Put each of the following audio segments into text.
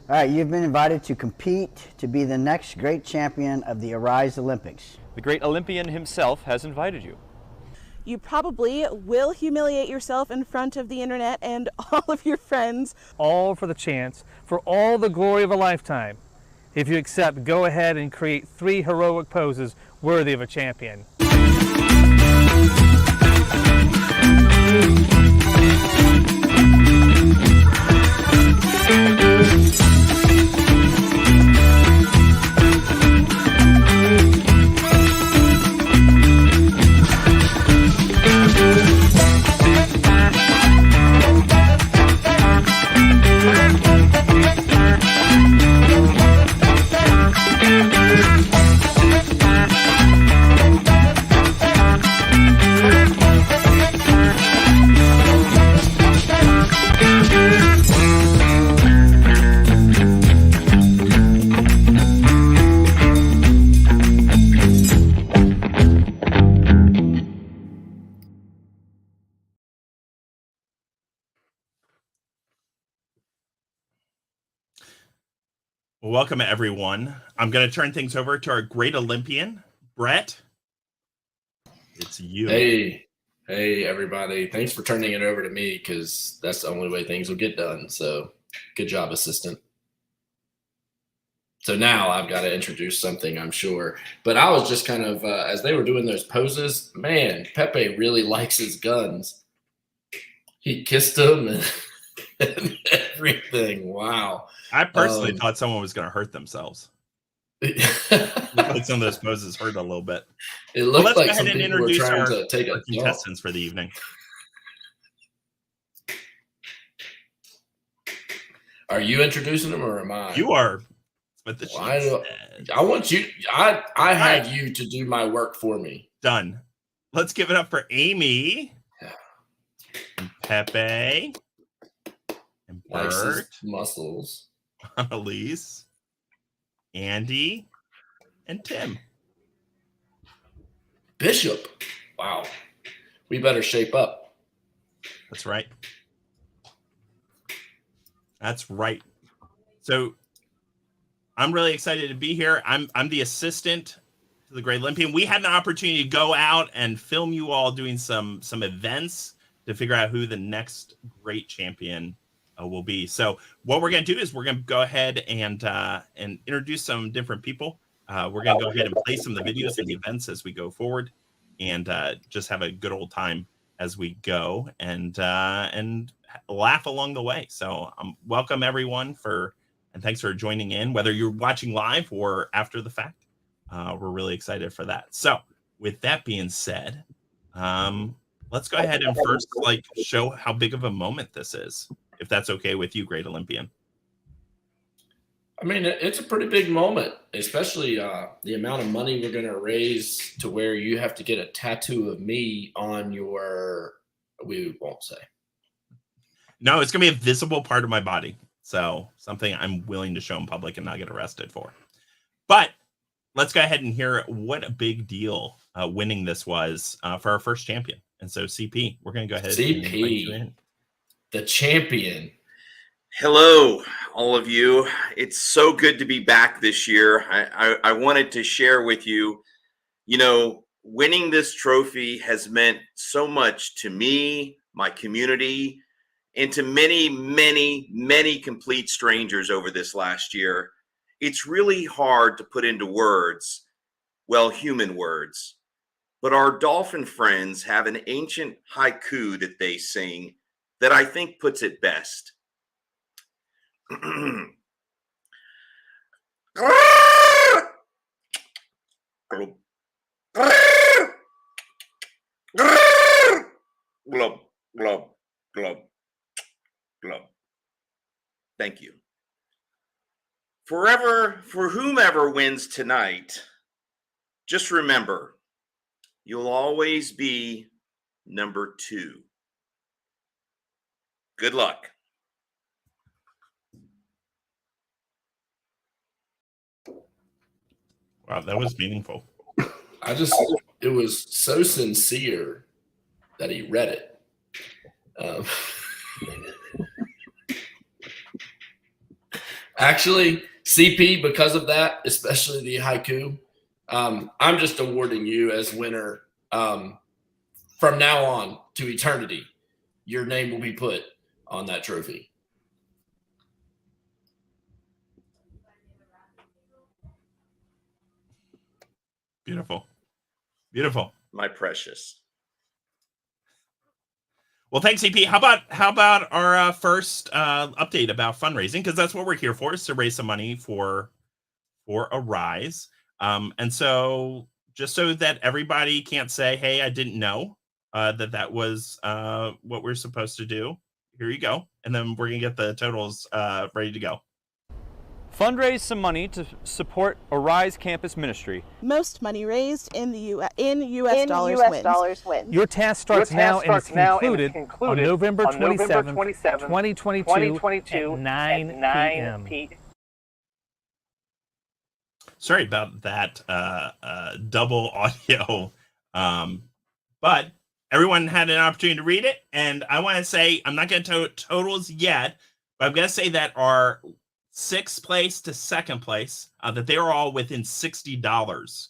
All right, you've been invited to compete to be the next great champion of the Arise Olympics. The great Olympian himself has invited you. You probably will humiliate yourself in front of the internet and all of your friends. All for the chance, for all the glory of a lifetime. If you accept, go ahead and create 3 heroic poses worthy of a champion. Well, welcome everyone. I'm going to turn things over to our great Olympian, Brett. It's you. Hey, everybody. Thanks for turning it over to me because that's the only way things will get done. So good job, assistant. So now I've got to introduce something, I'm sure. But I was just kind of, as they were doing those poses, man, Pepe really likes his guns. He kissed them and everything. Wow. I personally thought someone was going to hurt themselves. Like some of those poses hurt a little bit. It looked let's like go ahead some and people were introduce trying our to take a contestants for the evening. Are you introducing them or am I? You are. But the I want you. I have you to do my work for me. Done. Let's give it up for Amy, and Pepe, and Bert, muscles, Annalise, Andy, and Tim. Bishop. Wow. We better shape up. That's right. That's right. So I'm really excited to be here. I'm the assistant to the Great Olympian. We had an opportunity to go out and film you all doing some events to figure out who the next great champion will be. So what we're going to do is we're going to go ahead and introduce some different people. We're going to go ahead and play some of the videos and the events as we go forward, and just have a good old time as we go and laugh along the way. So welcome everyone and thanks for joining in, whether you're watching live or after the fact. We're really excited for that. So with that being said, let's go ahead and first show how big of a moment this is, if that's okay with you, Great Olympian. I mean, it's a pretty big moment, especially the amount of money we're going to raise to where you have to get a tattoo of me on your, we won't say. No, it's going to be a visible part of my body. So something I'm willing to show in public and not get arrested for. But let's go ahead and hear what a big deal winning this was for our first champion. And so CP, we're going to go ahead and invite you in. The champion. Hello, all of you. It's so good to be back this year. I wanted to share with you, winning this trophy has meant so much to me, my community, and to many, many, many complete strangers over this last year. It's really hard to put into words, human words. But our dolphin friends have an ancient haiku that they sing that I think puts it best. Glub, glub, glub, glub. Thank you. For whomever wins tonight, just remember, you'll always be number 2. Good luck. Wow, that was meaningful. It was so sincere that he read it. Actually, CP, because of that, especially the haiku, I'm just awarding you as winner from now on to eternity. Your name will be put on that trophy. Beautiful. Beautiful. My precious. Well, thanks, CP. How about our first update about fundraising? Because that's what we're here for, is to raise some money for Arise. And so just so that everybody can't say, hey, I didn't know that was what we're supposed to do, here you go. And then we're going to get the totals ready to go. Fundraise some money to support Arise Campus Ministry. Most money raised in the U.S. dollars wins. Your task starts now and is concluded on November 27th, 2022 at 9 p.m. Sorry about that double audio, but everyone had an opportunity to read it. And I want to say, I'm not going to totals yet, but I'm going to say that our 6th place to 2nd place, that they are all within $60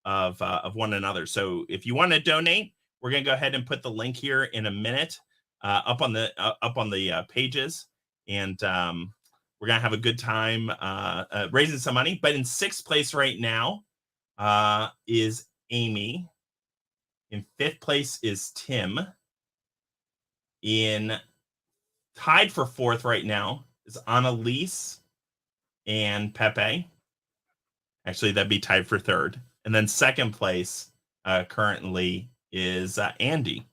of one another. So if you want to donate, we're going to go ahead and put the link here in a minute up on the pages, and we're going to have a good time raising some money. But in 6th place right now is Amy. In 5th place is Tim. Tied for 4th right now is Annalise and Pepe. Actually, that'd be tied for 3rd. And then 2nd place currently is Andy.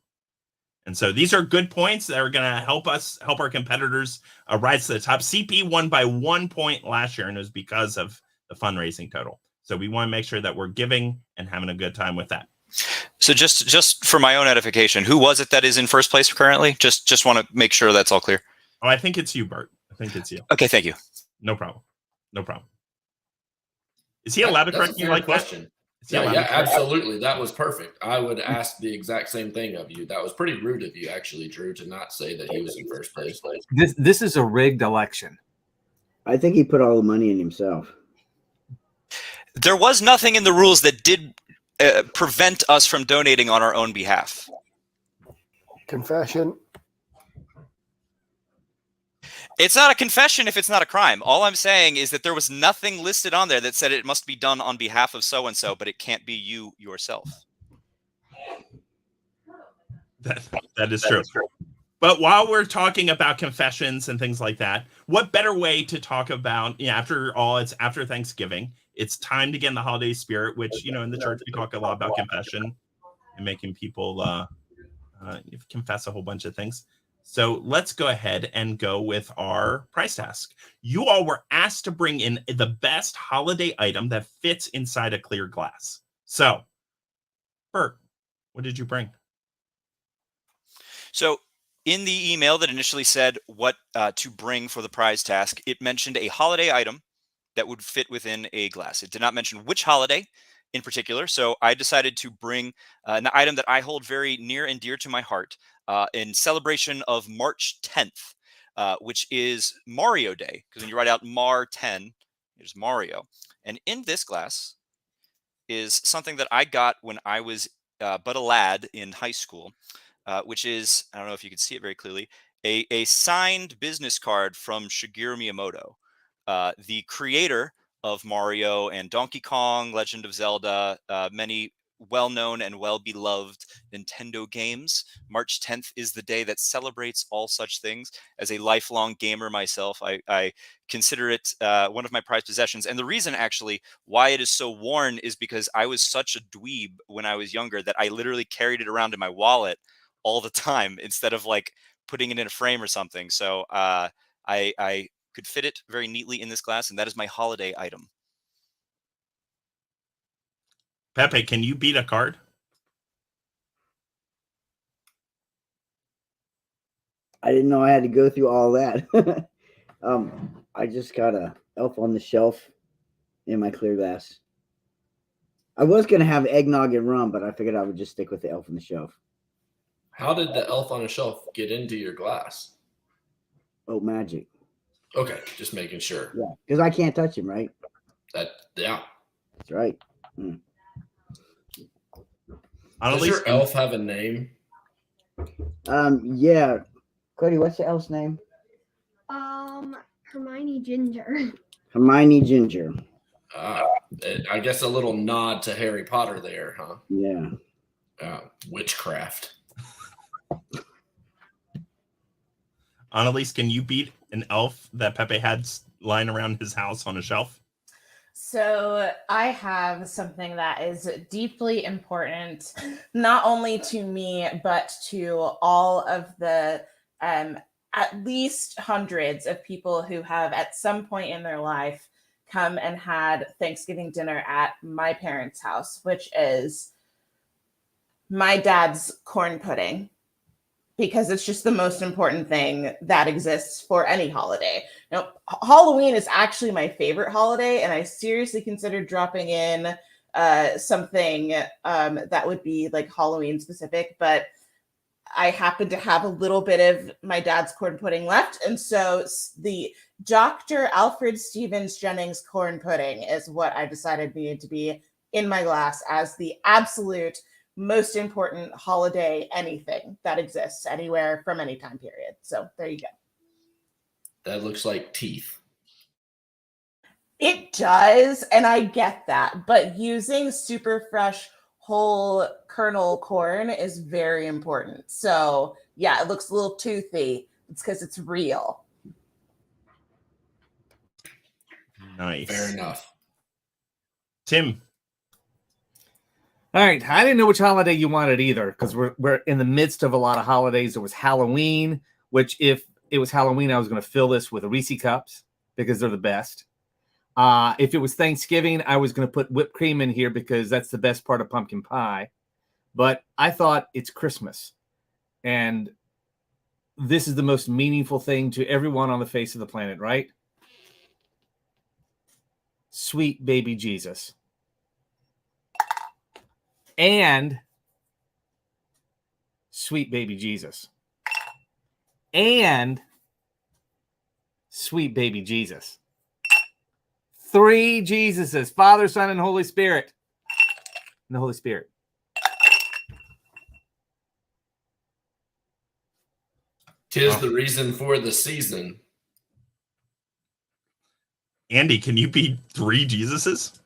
And so these are good points that are going to help our competitors rise to the top. CP won by 1 point last year, and it was because of the fundraising total. So we want to make sure that we're giving and having a good time with that. So just for my own edification, who was it that is in 1st place currently? Just want to make sure that's all clear. Oh, I think it's you, Bert. I think it's you. Okay, thank you. No problem. No problem. Is he allowed to correct you like question? Yeah, absolutely. That was perfect. I would ask the exact same thing of you. That was pretty rude of you, actually, Drew, to not say that he was in 1st place. This is a rigged election. I think he put all the money in himself. There was nothing in the rules that did prevent us from donating on our own behalf. Confession. It's not a confession if it's not a crime. All I'm saying is that there was nothing listed on there that said it must be done on behalf of so-and-so, but it can't be you yourself. That is true. But while we're talking about confessions and things like that, what better way to talk about, after all, it's after Thanksgiving. It's time to get in the holiday spirit, which, in the church, we talk a lot about confession and making people confess a whole bunch of things. So let's go ahead and go with our prize task. You all were asked to bring in the best holiday item that fits inside a clear glass. So, Bert, what did you bring? So in the email that initially said what to bring for the prize task, it mentioned a holiday item that would fit within a glass. It did not mention which holiday in particular. So I decided to bring an item that I hold very near and dear to my heart in celebration of March 10th, which is Mario Day. Because when you write out Mar 10, there's Mario. And in this glass is something that I got when I was but a lad in high school, which is, I don't know if you can see it very clearly, a signed business card from Shigeru Miyamoto, the creator of Mario and Donkey Kong, Legend of Zelda, many well-known and well-beloved Nintendo games. March 10th is the day that celebrates all such things. As a lifelong gamer myself, I consider it one of my prized possessions. And the reason actually why it is so worn is because I was such a dweeb when I was younger that I literally carried it around in my wallet all the time instead of like putting it in a frame or something. So I could fit it very neatly in this glass, and that is my holiday item. Pepe, can you beat a card? I didn't know I had to go through all that. I just got a Elf on the Shelf in my clear glass. I was going to have eggnog and rum, but I figured I would just stick with the Elf on the Shelf. How did the Elf on a Shelf get into your glass? Oh, magic. Okay, just making sure. Yeah, because I can't touch him, right? Yeah. That's right. Does your elf have a name? Yeah. Cody, what's the elf's name? Hermione Ginger. Hermione Ginger. I guess a little nod to Harry Potter there, huh? Yeah. Witchcraft. Annalise, can you beat an elf that Pepe had lying around his house on a shelf? So I have something that is deeply important, not only to me, but to all of the at least hundreds of people who have at some point in their life come and had Thanksgiving dinner at my parents' house, which is my dad's corn pudding, because it's just the most important thing that exists for any holiday. Now, Halloween is actually my favorite holiday, and I seriously considered dropping in something that would be like Halloween specific, but I happen to have a little bit of my dad's corn pudding left, and so the Dr. Alfred Stevens Jennings corn pudding is what I decided needed to be in my glass as the absolute most important holiday anything that exists anywhere from any time period. So there you go. That looks like teeth. It does, and I get that, but using super fresh whole kernel corn is very important. So yeah, it looks a little toothy. It's because it's real. Nice. Fair enough. Tim. All right. I didn't know which holiday you wanted either, because we're in the midst of a lot of holidays. There was Halloween, which if it was Halloween, I was going to fill this with Reese cups because they're the best. If it was Thanksgiving, I was going to put whipped cream in here because that's the best part of pumpkin pie. But I thought it's Christmas. And this is the most meaningful thing to everyone on the face of the planet, right? Sweet baby Jesus. And sweet baby Jesus. And sweet baby Jesus. 3 Jesuses, Father, Son, and Holy Spirit. And the Holy Spirit. Tis the reason for the season. Andy, can you beat 3 Jesuses?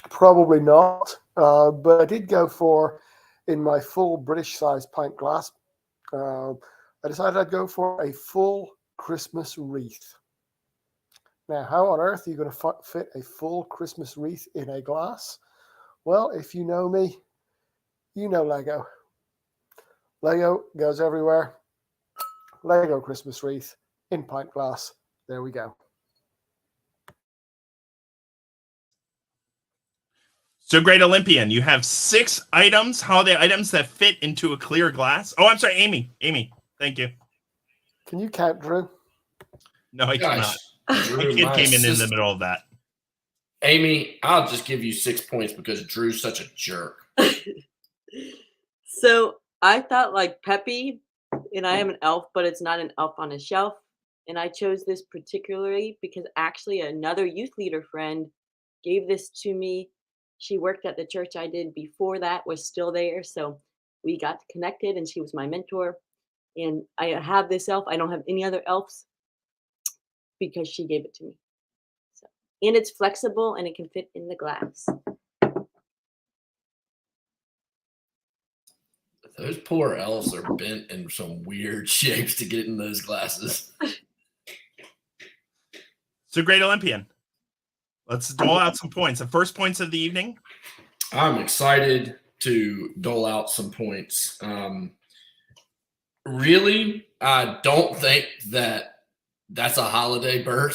Probably not, but I did go for, in my full British size pint glass, I decided I'd go for a full Christmas wreath. Now, how on earth are you going to fit a full Christmas wreath in a glass? Well, if you know me, you know Lego. Lego goes everywhere. Lego Christmas wreath in pint glass. There we go. So, Great Olympian, you have 6 items, holiday items that fit into a clear glass. Oh, I'm sorry, Amy. Amy, thank you. Can you count, Drew? No, I cannot. Drew, My kid came in the middle of that. Amy, I'll just give you 6 points because Drew's such a jerk. So I thought like Peppy, and I am an elf, but it's not an elf on a shelf. And I chose this particularly because actually another youth leader friend gave this to me. She worked at the church I did before that, was still there. So we got connected and she was my mentor. And I have this elf. I don't have any other elves because she gave it to me. So, and it's flexible and it can fit in the glass. Those poor elves are bent in some weird shapes to get in those glasses. So, Great Olympian, let's dole out some points. The first points of the evening. I'm excited to dole out some points. Really, I don't think that that's a holiday bird,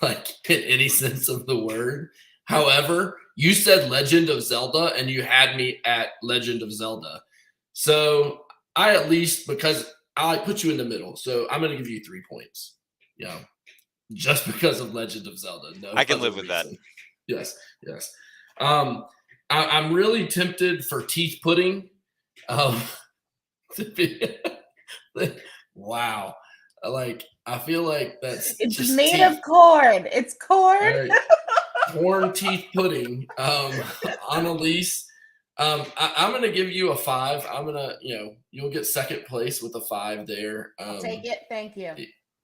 like in any sense of the word. However, you said Legend of Zelda, and you had me at Legend of Zelda. So I at least, because I put you in the middle, so I'm going to give you 3 points. You know, just because of Legend of Zelda. No, I can live with that. Yes, yes. I'm really tempted for teeth pudding. to be. Wow. Like, I feel like that's It's just made teeth. of corn. It's corn. All right. Corn teeth pudding. Annalise, I'm gonna give you a 5. I'm gonna, you'll get second place with a 5 there. I'll take it. Thank you.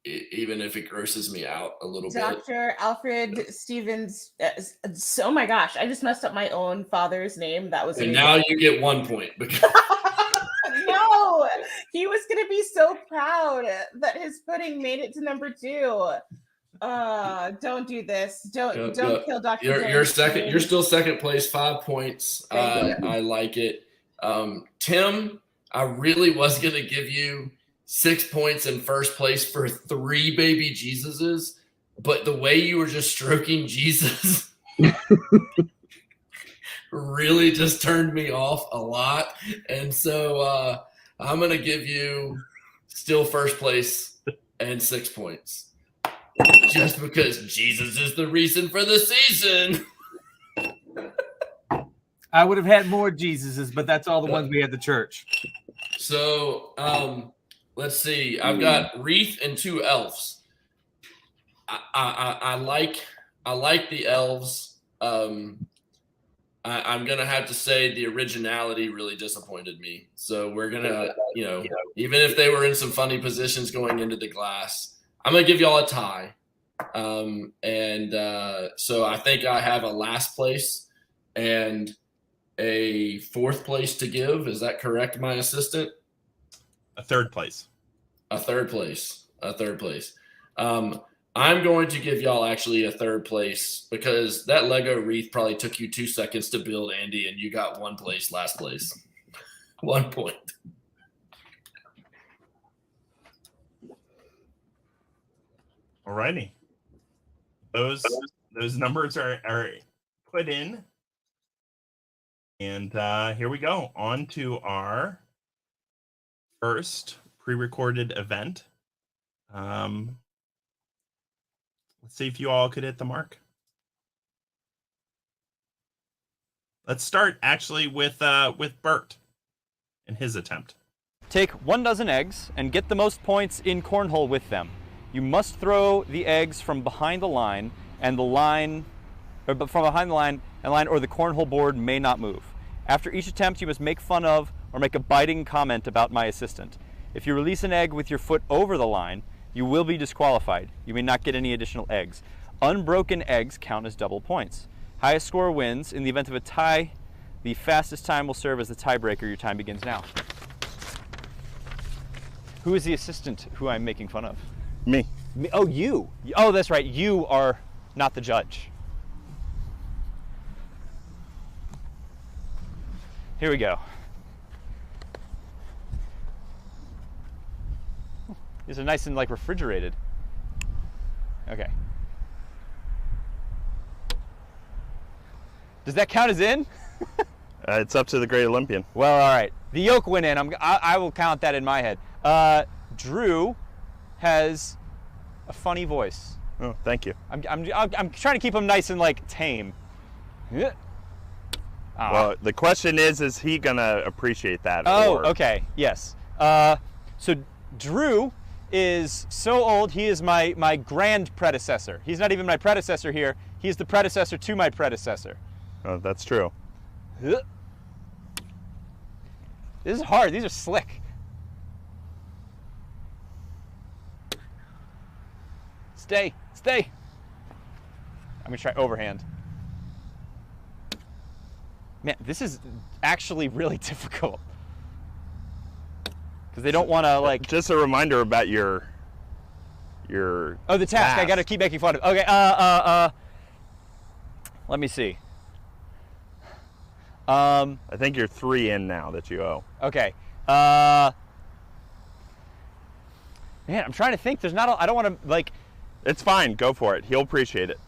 Even if it grosses me out a little bit. Dr. Alfred Stevens. Oh my gosh, I just messed up my own father's name. That was And amazing. now you get 1 point because No, he was gonna be so proud that his pudding made it to number 2. Don't do this. Don't kill Dr. You're second. James. You're still second place, 5 points. Thank you. I like it. Tim, I really was gonna give you 6 points in first place for 3 baby Jesuses, but the way you were just stroking Jesus really just turned me off a lot. And so I'm going to give you still first place and 6 points. Just because Jesus is the reason for the season. I would have had more Jesuses, but that's all the ones we had at the church. So let's see. I've got wreath and 2 elves. I like the elves. I'm gonna have to say the originality really disappointed me. So we're gonna, even if they were in some funny positions going into the glass, I'm gonna give y'all a tie. So I think I have a last place and a 4th place to give. Is that correct, my assistant? A 3rd place. A 3rd place. A 3rd place. I'm going to give y'all actually a 3rd place because that Lego wreath probably took you 2 seconds to build, Andy, and you got 1 place, last place. 1 point. All righty. Those numbers are put in. And here we go. On to our first pre-recorded event. Let's see if you all could hit the mark. Let's start actually with Bert and his attempt. Take 1 dozen eggs and get the most points in cornhole with them. You must throw the eggs from behind the line and the line, or from behind the line or the cornhole board may not move. After each attempt, you must make fun of or make a biting comment about my assistant. If you release an egg with your foot over the line, you will be disqualified. You may not get any additional eggs. Unbroken eggs count as double points. Highest score wins. In the event of a tie, the fastest time will serve as the tiebreaker. Your time begins now. Who is the assistant who I'm making fun of? Me. Oh, you. Oh, that's right. You are not the judge. Here we go. These are nice and like refrigerated. Okay. Does that count as in? It's up to the Great Olympian. Well, all right. The yolk went in. I will count that in my head. Drew has a funny voice. Oh, thank you. I'm trying to keep him nice and like tame. Well, the question is he gonna appreciate that? Oh, or... okay. Yes. So Drew is so old, he is my grand predecessor. He's not even my predecessor here. He's the predecessor to my predecessor. Oh, that's true. This is hard. These are slick. Stay. I'm gonna try overhand. Man, this is actually really difficult. Because they don't want to like. Just a reminder about your. Oh, the task. I got to keep making fun of. Okay. Let me see. I think you're 3 in now that you owe. Okay. Man, I'm trying to think. There's not. I don't want to like. It's fine. Go for it. He'll appreciate it.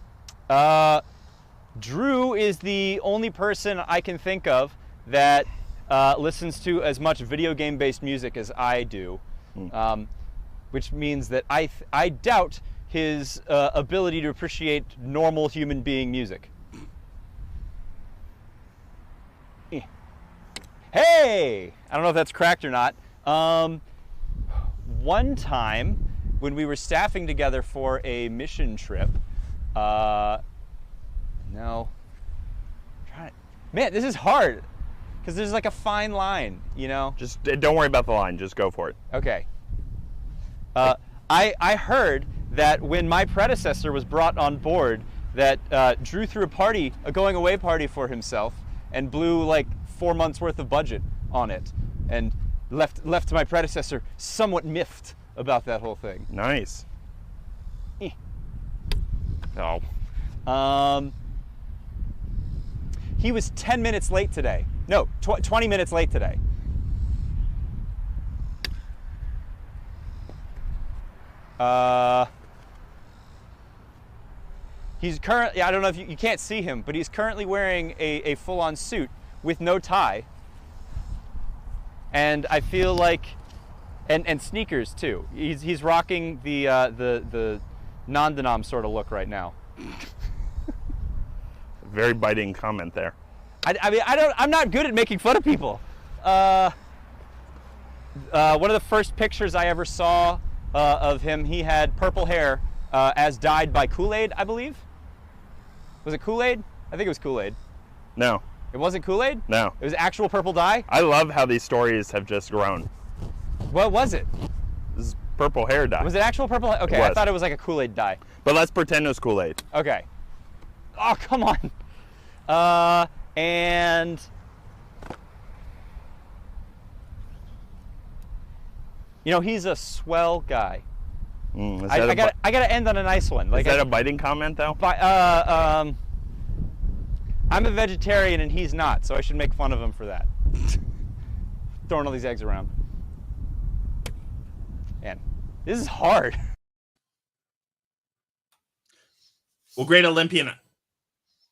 Drew is the only person I can think of that listens to as much video game-based music as I do, which means that I doubt his ability to appreciate normal human being music. Hey! I don't know if that's cracked or not. One time when we were staffing together for a mission trip, no. Man, this is hard because there's like a fine line, you know? Just don't worry about the line. Just go for it. Okay. I heard that when my predecessor was brought on board, that Drew threw a going away party for himself and blew like 4 months worth of budget on it, and left my predecessor somewhat miffed about that whole thing. Nice. Oh. He was 10 minutes late today. No, 20 minutes late today. He's currently, I don't know if you can't see him, but he's currently wearing a full-on suit with no tie. And I feel like, and sneakers too. He's rocking the non-denom sort of look right now. Very biting comment there. I mean, I'm not good at making fun of people. One of the first pictures I ever saw of him, he had purple hair as dyed by Kool-Aid, I believe. Was it Kool-Aid? I think it was Kool-Aid. No. It wasn't Kool-Aid? No. It was actual purple dye? I love how these stories have just grown. What was it? This is purple hair dye. Was it actual purple? Okay, I thought it was like a Kool-Aid dye. But let's pretend it was Kool-Aid. Okay. Oh, come on. And you know, he's a swell guy. I gotta end on a nice one. Is that a biting comment though? I'm a vegetarian and he's not, so I should make fun of him for that. Throwing all these eggs around. Man, this is hard. Well, Great Olympian,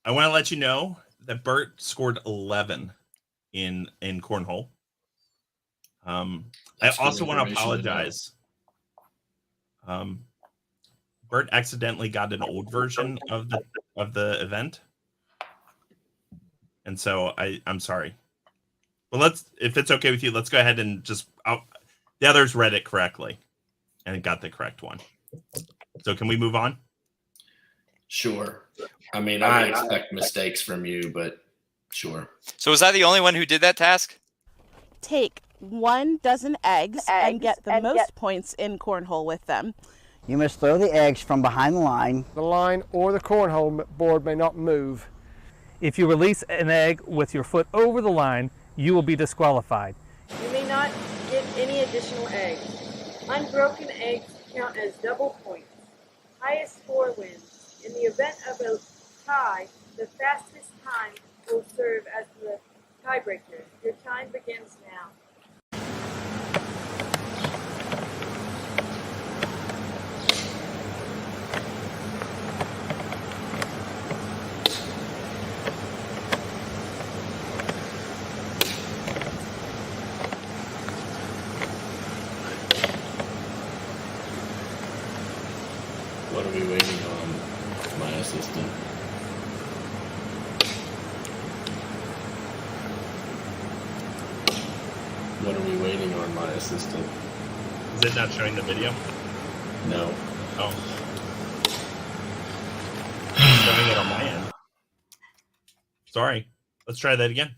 I want to let you know that Bert scored 11 in cornhole. I also want to apologize. Bert accidentally got an old version of the event, and so I'm sorry. But if it's okay with you, let's go ahead and the others read it correctly and got the correct one. So can we move on? Sure. I mean, I expect mistakes from you, but sure. So was I the only one who did that task? Take 1 dozen eggs and get the most points in cornhole with them. You must throw the eggs from behind the line. The line or the cornhole board may not move. If you release an egg with your foot over the line, you will be disqualified. You may not get any additional eggs. Unbroken eggs count as double points. Highest score wins. In the event of a tie, the fastest time will serve as the tiebreaker. Your time begins now. What are we waiting on, my assistant? What are we waiting on, my assistant? Is it not showing the video? No. Oh. It's showing it on my end. Sorry. Let's try that again.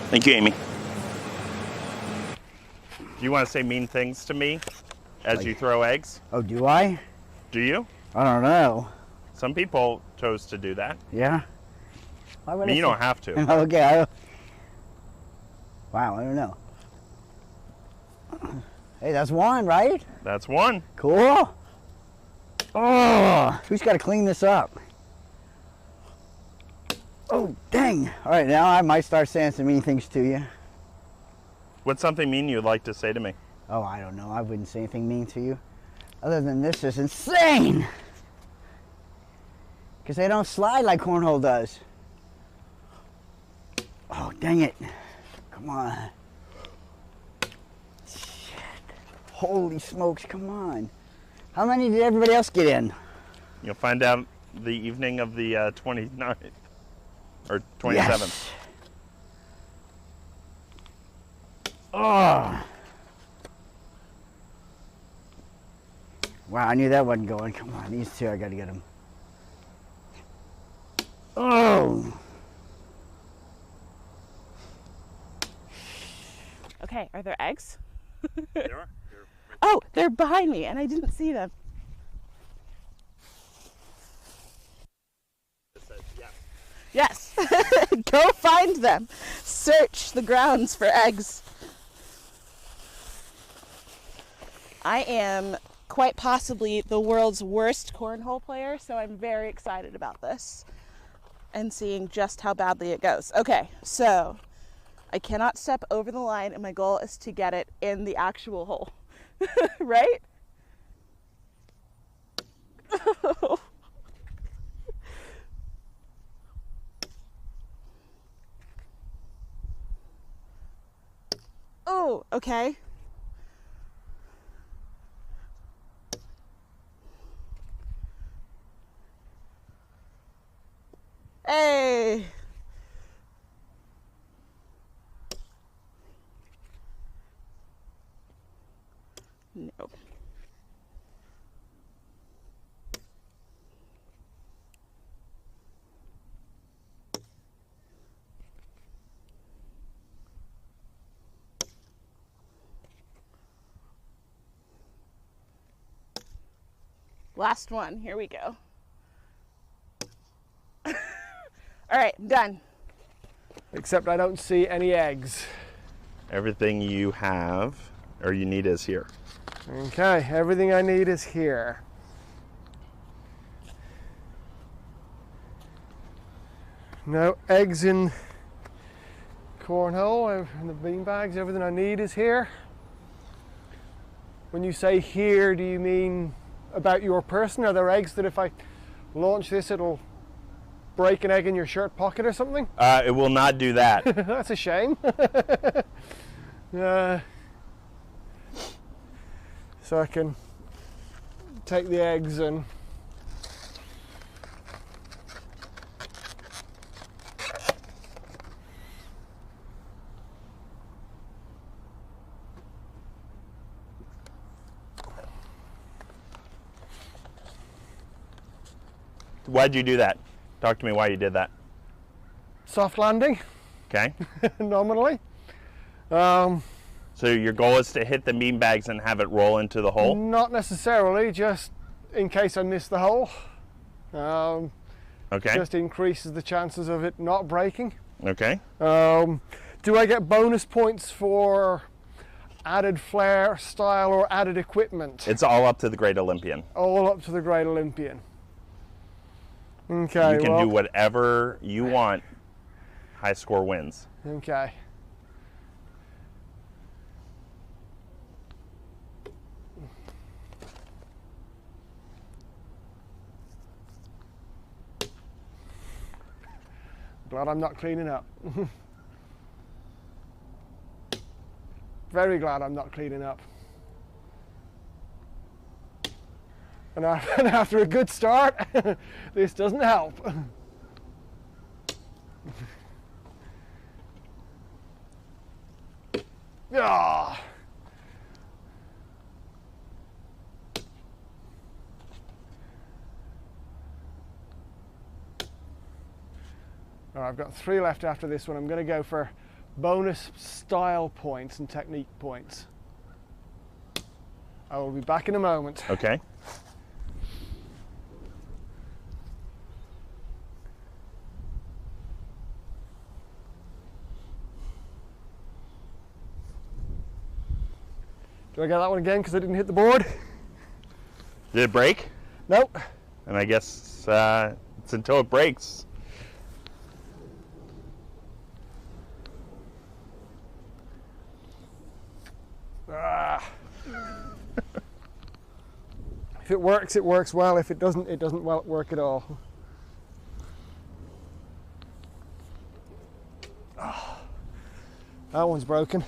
Thank you, Amy. Do you want to say mean things to me? as Like- you throw eggs. Oh, do I? Do you? I don't know. Some people chose to do that. Yeah. Why I would mean, you say- don't have to. Okay. Wow, I don't know. Hey, that's one, right? That's one. Cool. Oh, who's got to clean this up? Oh, dang. All right, now I might start saying some mean things to you. What's something mean you'd like to say to me? Oh, I don't know. I wouldn't say anything mean to you. Other than this is insane. Because they don't slide like cornhole does. Oh, dang it. Come on. Shit. Holy smokes, come on. How many did everybody else get in? You'll find out the evening of the 29th or 27th. Yes. Oh. Wow, I knew that wasn't going. Come on, these two, I gotta get them. Oh. Okay, are there eggs? There are. Oh, they're behind me and I didn't see them. Yes. Go find them. Search the grounds for eggs. I am quite possibly the world's worst cornhole player, so I'm very excited about this and seeing just how badly it goes. Okay, so I cannot step over the line and my goal is to get it in the actual hole. Right? Oh, okay. Hey. No. Last one, here we go. All right, I'm done. Except I don't see any eggs. Everything you have or you need is here. Okay, everything I need is here. No eggs in cornhole, and the bean bags, everything I need is here. When you say here, do you mean about your person? Are there eggs that if I launch this, it'll break an egg in your shirt pocket or something? It will not do that. That's a shame. So I can take the eggs and Why'd you do that? Talk to me why you did that. soft landing, Okay. nominally. So your goal is to hit the bean bags and have it roll into the hole? Not necessarily, just in case I miss the hole. Okay. Just increases the chances of it not breaking. Okay. Do I get bonus points for added flair, style, or added equipment? It's all up to the Great Olympian. All up to the Great Olympian. Okay, You can well, do whatever you want. High score wins. okay. Glad I'm not cleaning up. Very glad I'm not cleaning up. And after a good start, this doesn't help. Ah. All right, I've got 3 left after this one. I'm going to go for bonus style points and technique points. I will be back in a moment. Okay. Do I get that one again because I didn't hit the board? Did it break? Nope. And I guess it's until it breaks. If it works, it works well. If it doesn't, it doesn't work at all. That one's broken.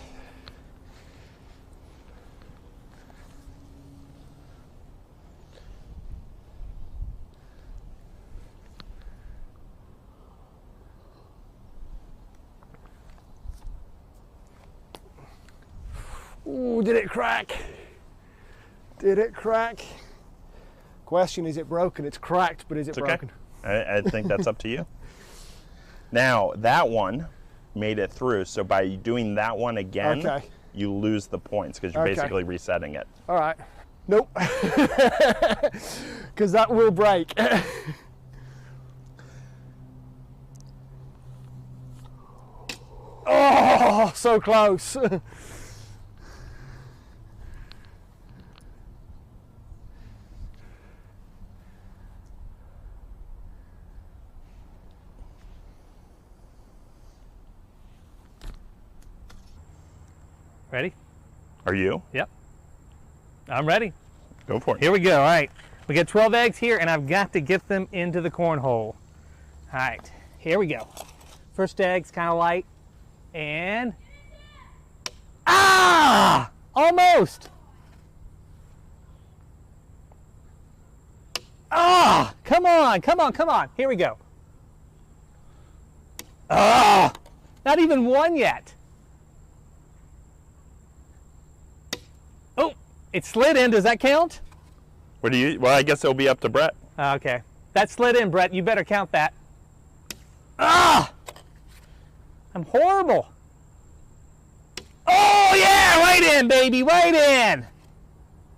Ooh, did it crack? Did it crack? Question, is it broken? It's cracked, but is it broken? I think that's up to you. Now, that one made it through, so by doing that one again, you lose the points because you're basically resetting it. All right. Nope. Because that will break. Oh, so close. Ready? Are you? Yep. I'm ready. Go for it. Here we go. All right. We got 12 eggs here, and I've got to get them into the cornhole. All right. Here we go. First egg's kind of light. And... ah! Almost! Ah! Come on, come on, come on. Here we go. Ah! Not even one yet. Oh, it slid in. Does that count? What do you? Well, I guess it'll be up to Brett. Okay. That slid in, Brett. You better count that. Ah! I'm horrible. Oh, yeah! Right in, baby. Right in.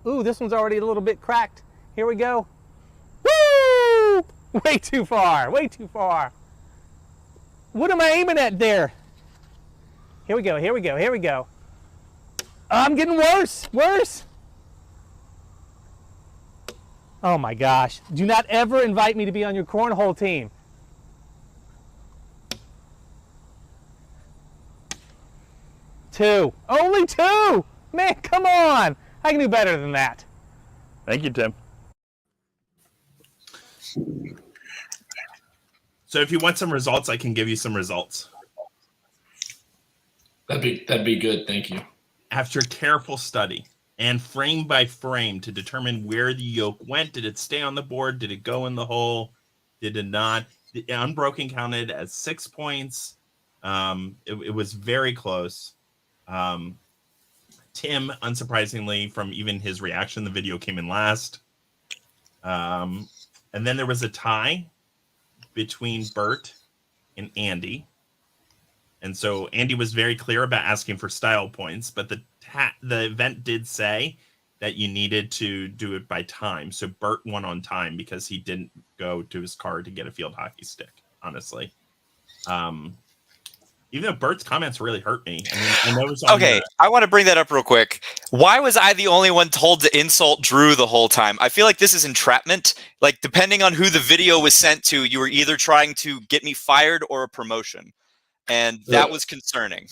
Ooh, this one's already a little bit cracked. Here we go. Woo! Way too far. Way too far. What am I aiming at there? Here we go. Here we go. Here we go. I'm getting worse. Worse. Oh, my gosh. Do not ever invite me to be on your cornhole team. Two. Only two! Man, come on! I can do better than that. Thank you, Tim. So if you want some results, I can give you some results. That'd be good. Thank you. After careful study and frame by frame to determine where the yolk went, did it stay on the board? Did it go in the hole? Did it not? The unbroken counted as 6 points. It was very close. Tim, unsurprisingly, from even his reaction, the video came in last. And then there was a tie between Bert and Andy. And so Andy was very clear about asking for style points, but the event did say that you needed to do it by time. So Bert won on time because he didn't go to his car to get a field hockey stick, honestly. Even though Bert's comments really hurt me. I mean, I know it's okay, I want to bring that up real quick. Why was I the only one told to insult Drew the whole time? I feel like this is entrapment. Like, depending on who the video was sent to, you were either trying to get me fired or a promotion. And that was concerning.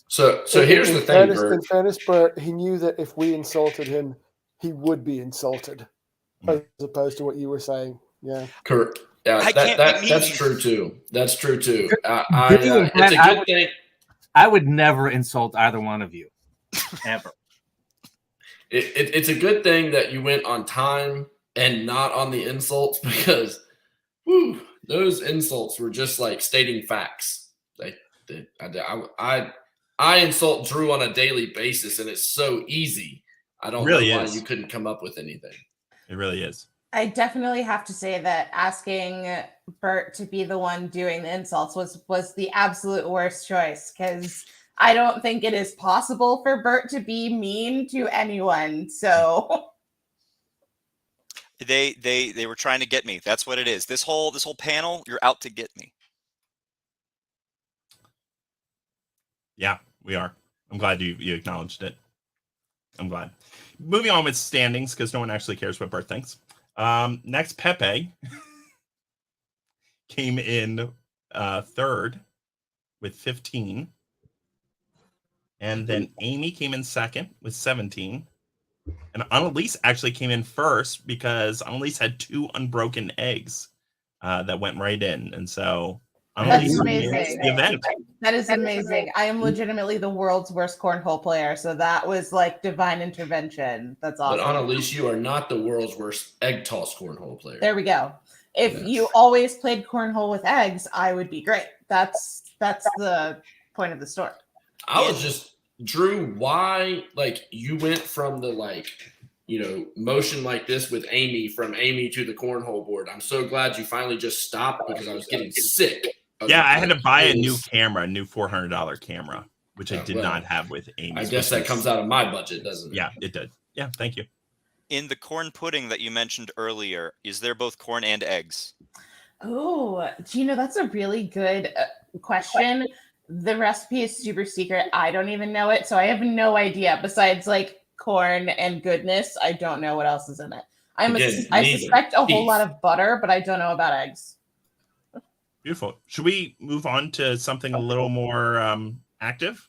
So here's the thing, Bert. In fairness, Bert, he knew that if we insulted him, he would be insulted, as opposed to what you were saying. Yeah. Correct. Yeah, that's true too. That's true too. It's a good thing. I would never insult either one of you, ever. It's a good thing that you went on time and not on the insults, because those insults were just like stating facts. I insult Drew on a daily basis, and it's so easy. I don't know why you couldn't come up with anything. It really is. I definitely have to say that asking Bert to be the one doing the insults was the absolute worst choice, because I don't think it is possible for Bert to be mean to anyone. So They were trying to get me. That's what it is. This whole panel, you're out to get me. Yeah, we are. I'm glad you acknowledged it. I'm glad. Moving on with standings, because no one actually cares what Bert thinks. Next, Pepe came in third with 15. And then Amy came in second with 17. And Annalise actually came in first because Annalise had 2 unbroken eggs that went right in. And so Annalise wins the event. That is amazing. I am legitimately the world's worst cornhole player. So that was like divine intervention. That's awesome. But Annalise, you are not the world's worst egg toss cornhole player. There we go. If you always played cornhole with eggs, I would be great. That's the point of the story. I was just, Drew, why, like, you went from the, like, you know, motion like this with Amy, from Amy to the cornhole board. I'm so glad you finally just stopped because I was getting sick. Yeah, I had to buy a new camera, a new $400 camera, which I did not have with Amy. I guess that comes out of my budget, doesn't it? Yeah, it did. Yeah, thank you. In the corn pudding that you mentioned earlier, is there both corn and eggs? Oh, Gino, that's a really good question. The recipe is super secret. I don't even know it, so I have no idea. Besides, like, corn and goodness, I don't know what else is in it. I suspect a whole lot of butter, but I don't know about eggs. Beautiful. Should we move on to something a little more active?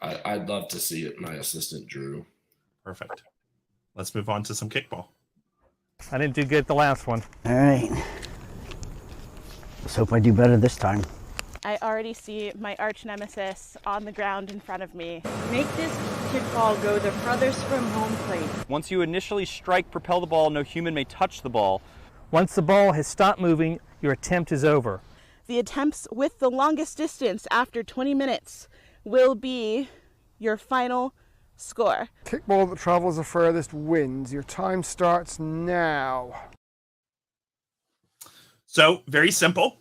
I'd love to see it, my assistant, Drew. Perfect. Let's move on to some kickball. I didn't do good the last one. All right. Let's hope I do better this time. I already see my arch nemesis on the ground in front of me. Make this kickball go the furthest from home plate. Once you initially strike, propel the ball, no human may touch the ball. Once the ball has stopped moving, your attempt is over. The attempts with the longest distance after 20 minutes will be your final score. Kickball that travels the furthest wins. Your time starts now. So, very simple.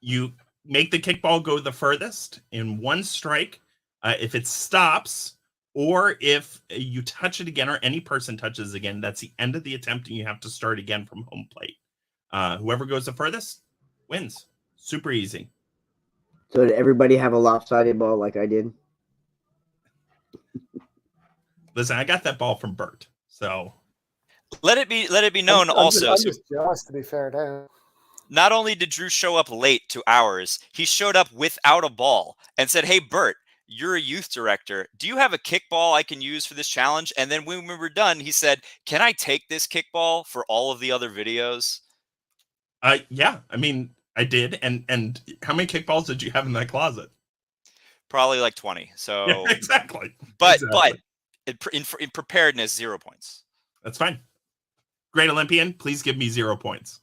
You make the kickball go the furthest in one strike. If it stops, or if you touch it again, or any person touches again, that's the end of the attempt, and you have to start again from home plate. Whoever goes the furthest wins. Super easy. So did everybody have a lopsided ball like I did? Listen, I got that ball from Bert. So let it be known also. I'm just to be fair down. Not only did Drew show up late to ours, he showed up without a ball and said, "Hey, Bert, you're a youth director. Do you have a kickball I can use for this challenge?" And then when we were done, he said, "Can I take this kickball for all of the other videos?" Yeah, I mean, I did. And how many kickballs did you have in that closet? Probably like 20. So yeah, exactly. But in preparedness, 0 points. That's fine. Great Olympian, please give me 0 points.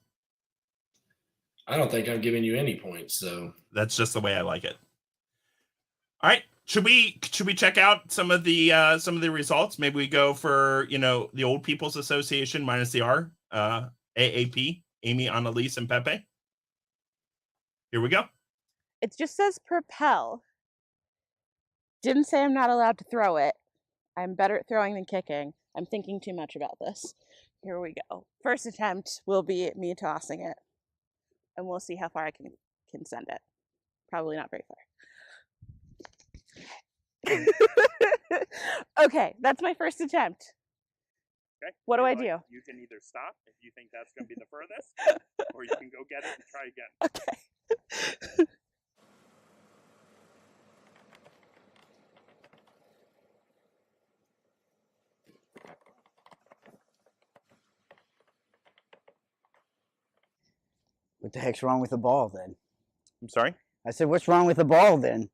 I don't think I'm giving you any points, so that's just the way I like it. All right, should we check out some of the results? Maybe we go for the Old People's Association minus the R, AAP, Amy, Annalise, and Pepe. Here we go. It just says propel. Didn't say I'm not allowed to throw it. I'm better at throwing than kicking. I'm thinking too much about this. Here we go. First attempt will be me tossing it. And we'll see how far I can send it. Probably not very far. Okay, that's my first attempt. Okay. What do I do? You can either stop if you think that's going to be the furthest, or you can go get it and try again. Okay. What the heck's wrong with the ball then? I'm sorry? I said, what's wrong with the ball then?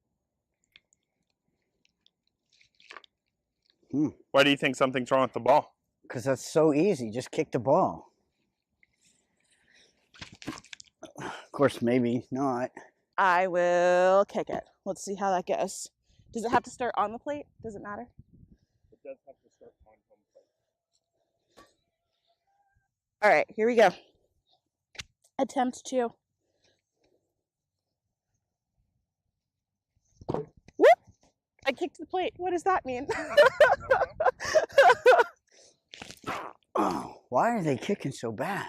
Why do you think something's wrong with the ball? Because that's so easy. Just kick the ball. Of course, maybe not. I will kick it. Let's see how that goes. Does it have to start on the plate? Does it matter? It does have to start on home plate. All right, here we go. Attempt 2. I kicked the plate. What does that mean? Oh, why are they kicking so bad?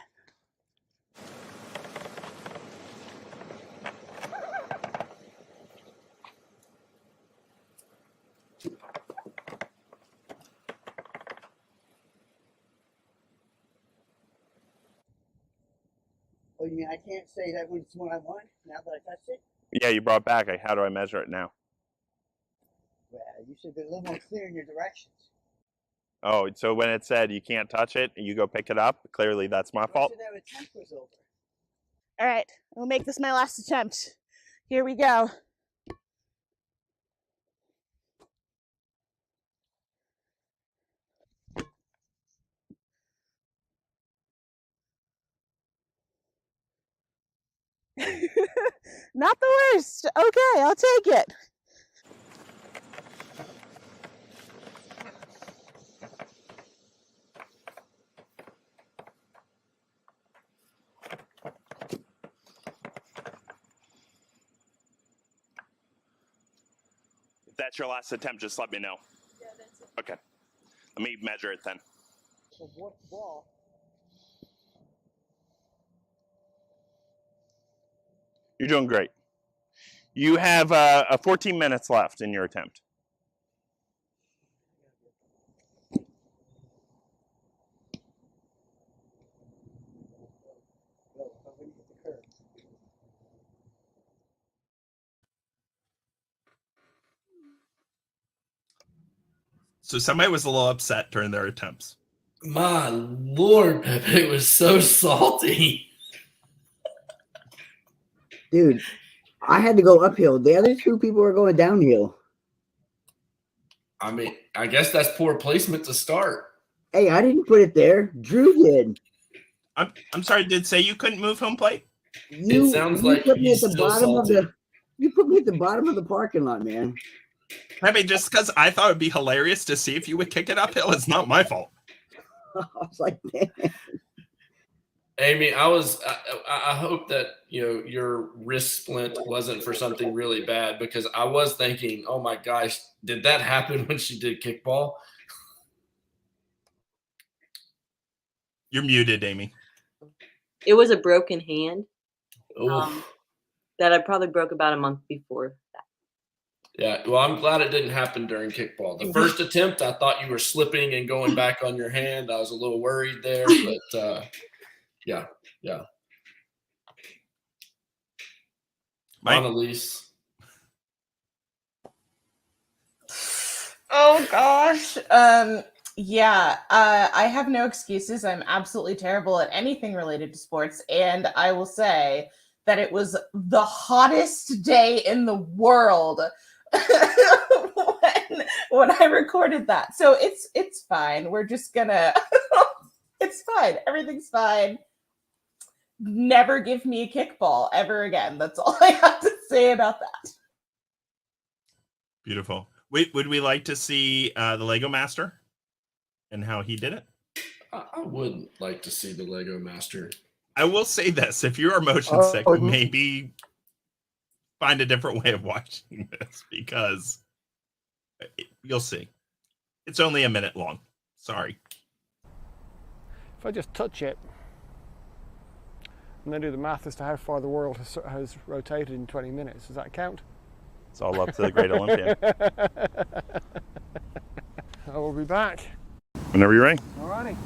Oh, you mean I can't say that when it's what I want now that I touched it? Yeah, you brought back. Like, how do I measure it now? Well, you should be a little more clear in your directions. Oh, so when it said you can't touch it, you go pick it up. Clearly, that's my fault. That attempt was over. All right, we'll make this my last attempt. Here we go. Not the worst. Okay, I'll take it. If that's your last attempt, just let me know. Yeah, that's it. Okay. Let me measure it then. So what ball? You're doing great. You have 14 minutes left in your attempt. So somebody was a little upset during their attempts. My Lord, Pepe, it was so salty. Dude, I had to go uphill. The other two people were going downhill. I mean, I guess that's poor placement to start. Hey, I didn't put it there. Drew did. I'm sorry, did say you couldn't move home plate? It sounds like put me at he's the still bottom salty. of the. You put me at the bottom of the parking lot, man. I mean, just because I thought it'd be hilarious to see if you would kick it uphill, it's not my fault. I was like, damn. Amy, I hope that your wrist splint wasn't for something really bad, because I was thinking, oh my gosh, did that happen when she did kickball? You're muted, Amy. It was a broken hand Oof. that I probably broke about a month before that. Yeah, well, I'm glad it didn't happen during kickball. The first attempt, I thought you were slipping and going back on your hand. I was a little worried there, but yeah. Annalise. Oh gosh. Yeah, I have no excuses. I'm absolutely terrible at anything related to sports, and I will say that it was the hottest day in the world when I recorded that. So it's fine. We're just gonna it's fine. Everything's fine. Never give me a kickball ever again. That's all I have to say about that. Beautiful. Would we like to see the Lego Master and how he did it? I would like to see the Lego Master. I will say this: if you are motion sick, maybe find a different way of watching this, because you'll see. It's only a minute long. Sorry. If I just touch it and then do the math as to how far the world has rotated in 20 minutes, does that count? It's all up to the great Olympian. I will be back. Whenever you're ready. Alrighty.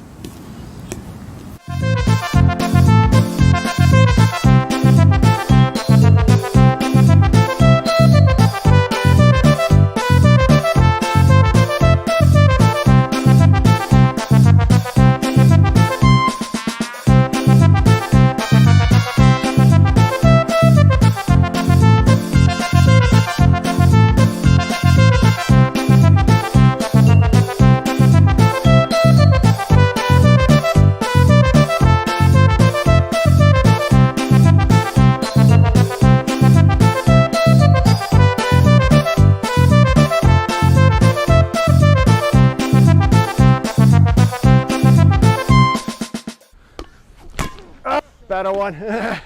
Better one. That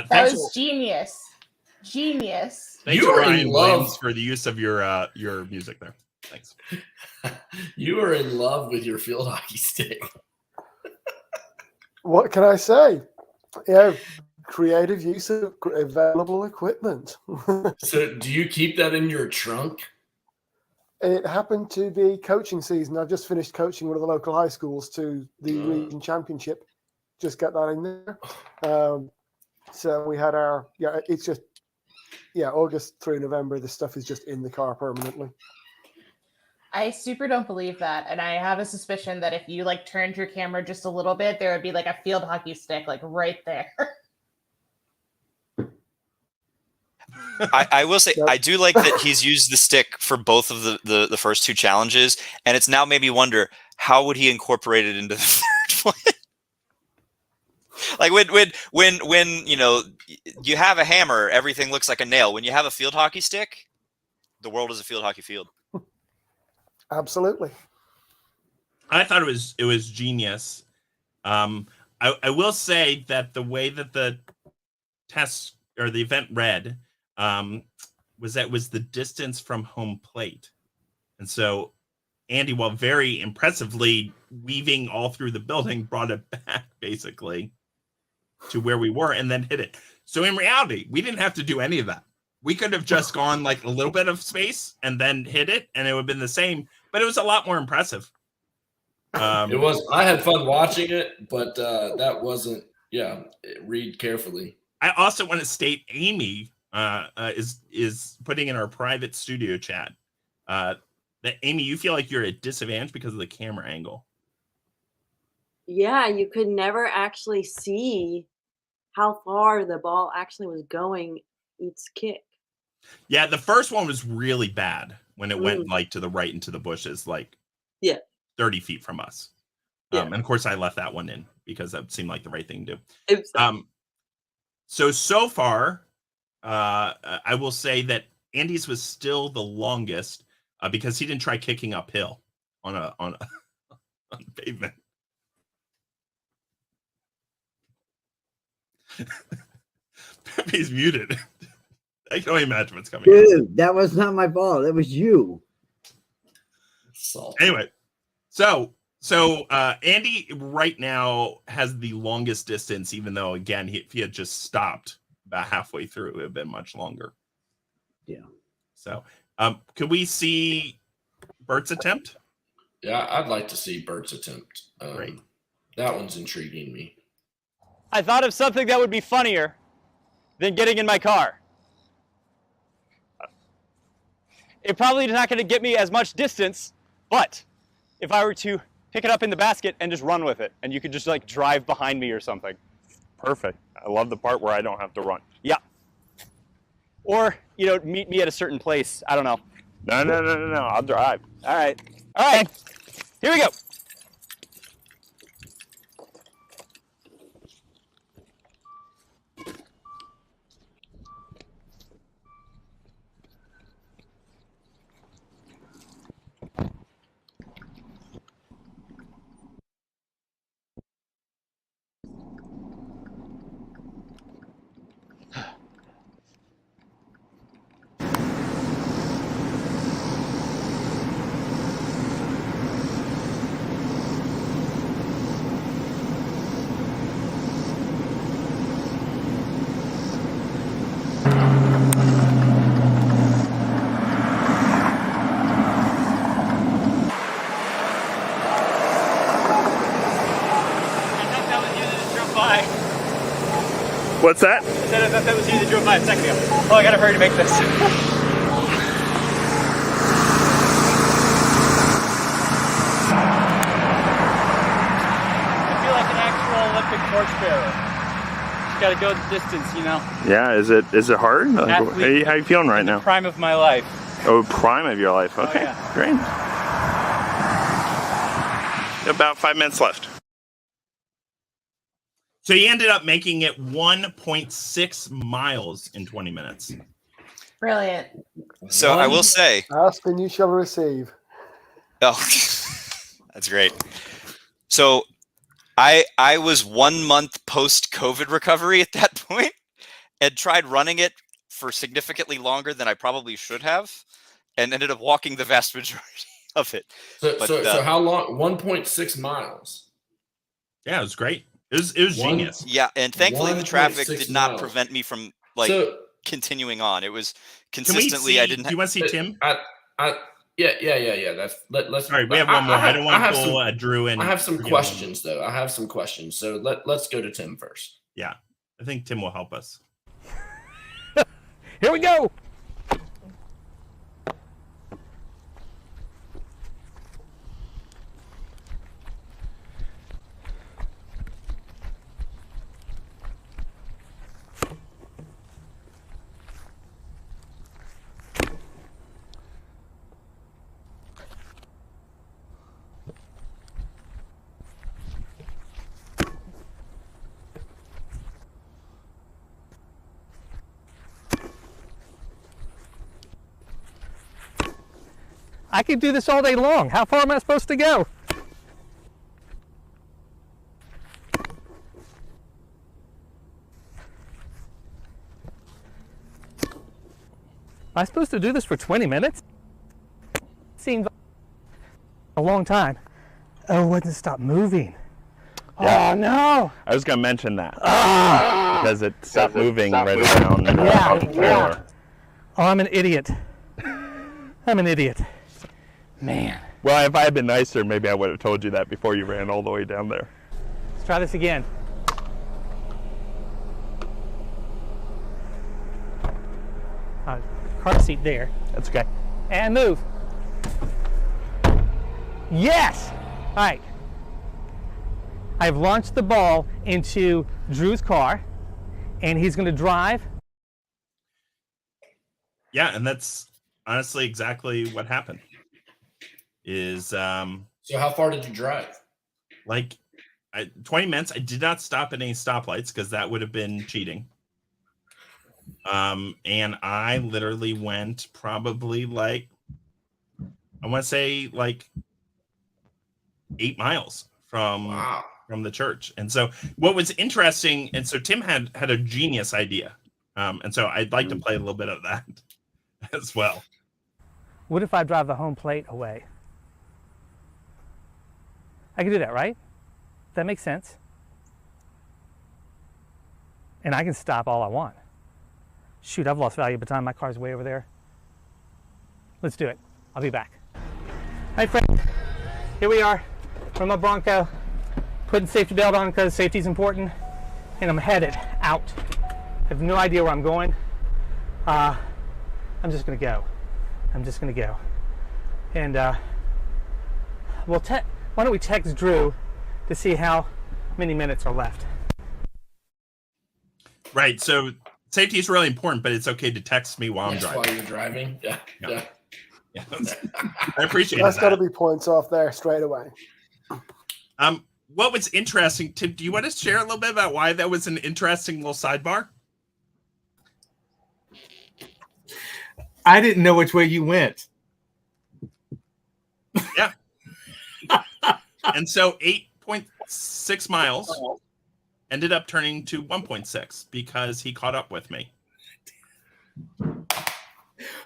was genius. Genius. Thanks, You are in Brian love. Williams, for the use of your music there. Thanks. You are in love with your field hockey stick. What can I say? Yeah, creative use of available equipment. So, do you keep that in your trunk? It happened to be coaching season. I've just finished coaching one of the local high schools to the region championship. Just got that in there. So we had it's just, August through November, the stuff is just in the car permanently. I super don't believe that. And I have a suspicion that if you like turned your camera just a little bit, there would be like a field hockey stick like right there. I will say, I do like that he's used the stick for both of the first two challenges, and it's now made me wonder, how would he incorporate it into the third one? Like when you have a hammer, everything looks like a nail. When you have a field hockey stick, the world is a field hockey field. Absolutely. I thought it was genius. I will say that the way that the test or the event read was the distance from home plate. And so Andy, while very impressively weaving all through the building, brought it back basically to where we were and then hit it. So in reality, we didn't have to do any of that. We could have just gone like a little bit of space and then hit it, and it would have been the same, but it was a lot more impressive. It was. I had fun watching it, but that wasn't. Yeah, read carefully. I also want to state Amy is putting in our private studio chat that Amy, you feel like you're at a disadvantage because of the camera angle. Yeah, you could never actually see how far the ball actually was going each kick. Yeah, the first one was really bad when it went like to the right into the bushes, like 30 feet from us. And of course I left that one in because that seemed like the right thing to do. So far, I will say that Andy's was still the longest because he didn't try kicking uphill on pavement. Pepe's muted. I can only imagine what's coming. Dude, that was not my fault. That was you. Anyway, so Andy right now has the longest distance, even though again, if he had just stopped about halfway through, it would have been much longer. Yeah. So, could we see Bert's attempt? Yeah, I'd like to see Bert's attempt. Great. That one's intriguing me. I thought of something that would be funnier than getting in my car. It probably is not going to get me as much distance, but if I were to pick it up in the basket and just run with it, and you could just like drive behind me or something. Perfect. I love the part where I don't have to run. Yeah. Or, meet me at a certain place. I don't know. No. I'll drive. All right. Here we go. What's that? I said I thought that was you that drove by a second ago. Oh, I gotta hurry to make this. I feel like an actual Olympic torchbearer. Just gotta go the distance, Yeah, is it hard? Like, how you feeling right now? Prime of my life. Oh, prime of your life. Okay, great. About 5 minutes left. So he ended up making it 1.6 miles in 20 minutes. Brilliant. So I will say, Ask and you shall receive. oh, that's great. So I was 1 month post-COVID recovery at that point and tried running it for significantly longer than I probably should have, and ended up walking the vast majority of it. So how long? 1.6 miles. Yeah, it was great. It was genius. Yeah, and thankfully the traffic 1.6 did not miles. prevent me from like continuing on. It was consistently. I didn't. Do you want to see Tim? Yeah. Let's. Sorry, we have one more. I don't want to pull some, Drew in. I have some questions though. I have some questions. So let's go to Tim first. Yeah, I think Tim will help us. Here we go. I could do this all day long. How far am I supposed to go? Am I supposed to do this for 20 minutes? Seems a long time. Oh, it wouldn't stop moving. Yeah. Oh, no. I was going to mention that. Because it stopped moving right around yeah. Oh, I'm an idiot. I'm an idiot. Man. Well, if I had been nicer, maybe I would have told you that before you ran all the way down there. Let's try this again. Car seat there. That's okay. And move. Yes! All right. I've launched the ball into Drew's car, and he's going to drive. Yeah, and that's honestly exactly what happened. So how far did you drive? Like 20 minutes. I did not stop at any stoplights because that would have been cheating. And I literally went probably like, I want to say like 8 miles from the church. And so what was interesting, and so Tim had a genius idea. And so I'd like to play a little bit of that as well. What if I drive the home plate away? I can do that, right? That makes sense. And I can stop all I want. Shoot, I've lost valuable time. My car's way over there. Let's do it. I'll be back. Hi, friend. Here we are. We're in my Bronco. Putting safety belt on because safety is important. And I'm headed out. I have no idea where I'm going. I'm just going to go. I'm just going to go. And why don't we text Drew to see how many minutes are left? Right. So safety is really important, but it's okay to text me while I'm driving. While you're driving. Yeah. I appreciate That's that. got to be points off there straight away. What was interesting, Tim, do you want to share a little bit about why that was an interesting little sidebar? I didn't know which way you went. Yeah. And so 8.6 miles ended up turning to 1.6 because he caught up with me.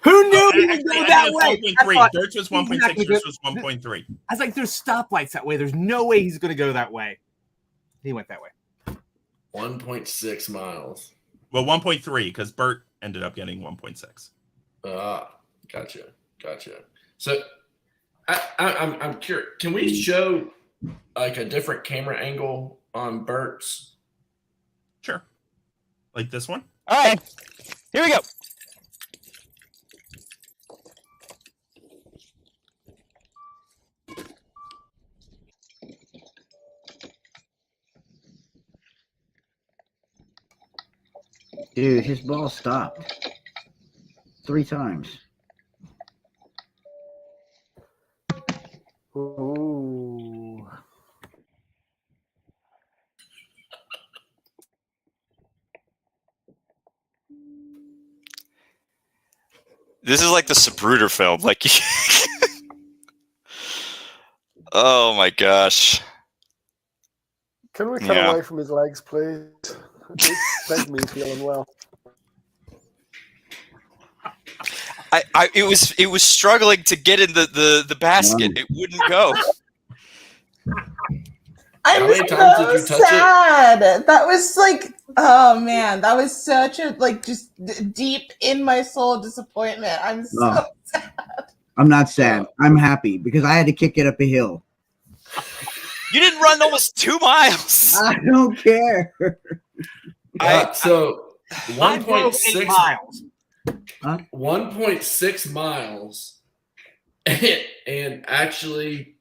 Who knew he would go that way? 1.3. Dirt was 1.6. Yours was 1.3. I was like, there's stoplights that way. There's no way he's going to go that way. He went that way. 1.6 miles. Well, 1.3 because Bert ended up getting 1.6. Gotcha. So I'm curious. Can we show like a different camera angle on Bert's? Sure. Like this one? All right. Here we go. Dude, his ball stopped 3 times. Ooh. This is like the Zapruder film. Like, oh my gosh. Can we cut away from his legs, please? It's making me feel unwell. it was struggling to get in the basket. It wouldn't go. I'm How many times did you so touch it? sad. That was like, oh man, that was such a just deep in my soul disappointment. I'm so Oh. sad. I'm not sad. I'm happy because I had to kick it up a hill. You didn't run almost 2 miles. I don't care. So 1.6 miles. 1.6 miles, and actually,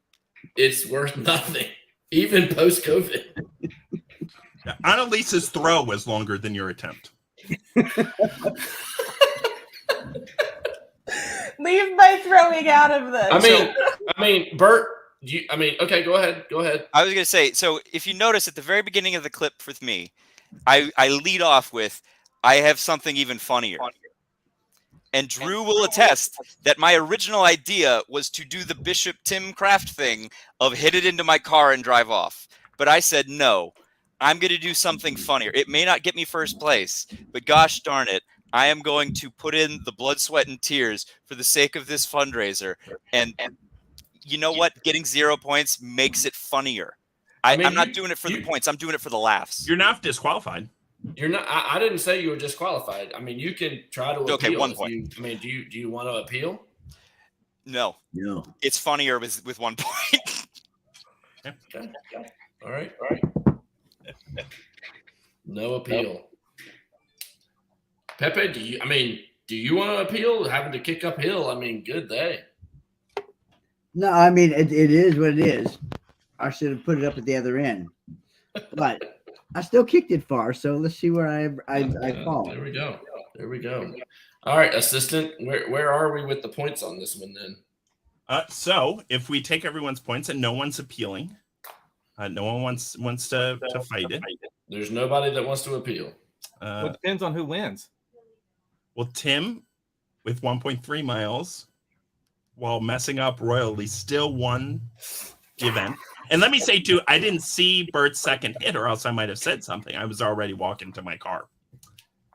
it's worth nothing, even post COVID. Annalise's throw was longer than your attempt. Leave my throwing out of this. I mean, Bert. Okay, go ahead. I was gonna say, so if you notice at the very beginning of the clip with me, I lead off with, I have something even funnier. And Drew will attest that my original idea was to do the Bishop Tim Craft thing of hit it into my car and drive off. But I said, no, I'm going to do something funnier. It may not get me first place, but gosh darn it, I am going to put in the blood, sweat, and tears for the sake of this fundraiser. And you know what? Getting 0 points makes it funnier. I'm not doing it for the points. I'm doing it for the laughs. You're not disqualified. You're not. I didn't say you were disqualified. I mean, you can try to appeal. Okay, 1 point. Do you want to appeal? No. It's funnier with 1 point. Okay. All right. No appeal. Pepe, do you want to appeal? Having to kick uphill. I mean, good day. No, I mean it is what it is. I should have put it up at the other end, but I still kicked it far. So let's see where I fall. There we go. All right, assistant. Where are we with the points on this one then? So if we take everyone's points and no one's appealing, no one wants to fight it. There's nobody that wants to appeal. Well, it depends on who wins. Well, Tim with 1.3 miles, while messing up royally, still won the event. And let me say too, I didn't see Bert's second hit, or else I might have said something. I was already walking to my car.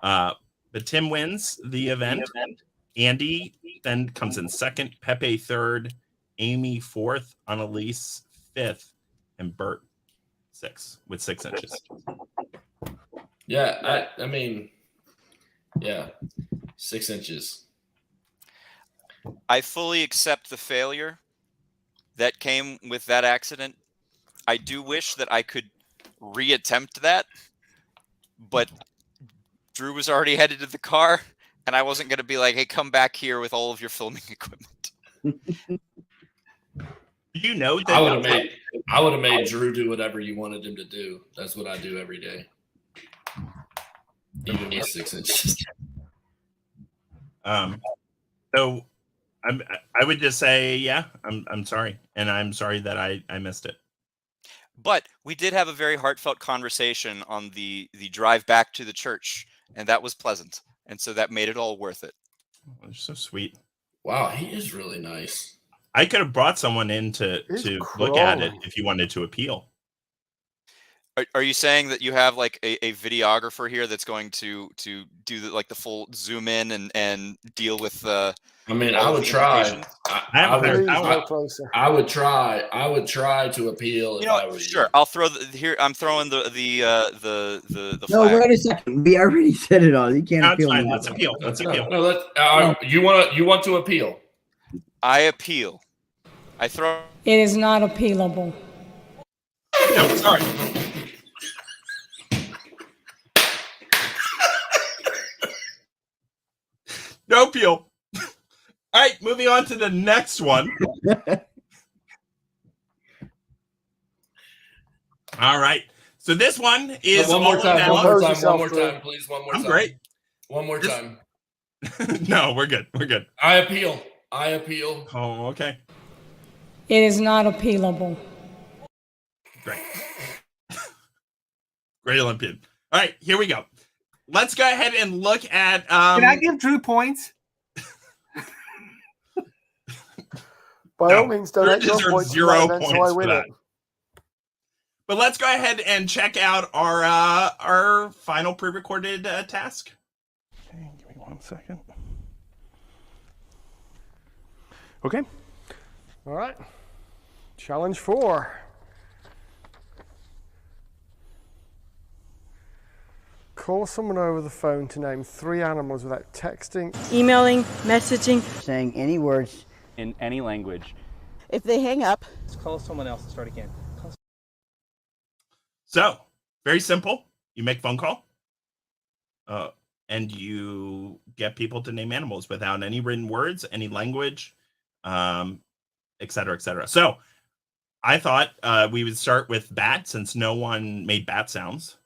But Tim wins the event. Andy then comes in second, Pepe third, Amy fourth, Annalise fifth, and Bert sixth with 6 inches. Yeah, I mean, 6 inches. I fully accept the failure that came with that accident. I do wish that I could reattempt that, but Drew was already headed to the car, and I wasn't going to be like, hey, come back here with all of your filming equipment. You know that I would have made Drew do whatever you wanted him to do. That's what I do every day. Even with 6 inches. So I would just say, I'm sorry. And I'm sorry that I missed it. But we did have a very heartfelt conversation on the drive back to the church, and that was pleasant. And so that made it all worth it. You're so sweet. Wow, he is really nice. I could have brought someone in to look at it if you wanted to appeal. Are you saying that you have like a videographer here that's going to do the full zoom in and deal with the? I mean, I would try. I would try. I would try to appeal. You know what? Sure, I'll throw here. I'm throwing the No, flag. wait a second. We already said it all. You can't No, appeal. fine. now. Let's appeal. Let's appeal. No, you want to appeal? I appeal. I throw. It is not appealable. No, sorry. No appeal. All right, moving on to the next one. All right. So this one is one more time, please. One more time. I'm great. One more time. No, we're good. We're good. I appeal. Oh, okay. It is not appealable. Great. Great Olympian. All right, here we go. Let's go ahead and look at. Can I give Drew points? By all means, donate your deserves points. 0 So I points win for that. it. But let's go ahead and check out our final pre-recorded task. Okay, give me 1 second. Okay. All right. Challenge 4. Call someone over the phone to name 3 animals without texting, emailing, messaging, saying any words in any language. If they hang up, let's call someone else and start again. So, very simple. You make a phone call, and you get people to name animals without any written words, any language, et cetera, et cetera. So, I thought we would start with bat, since no one made bat sounds.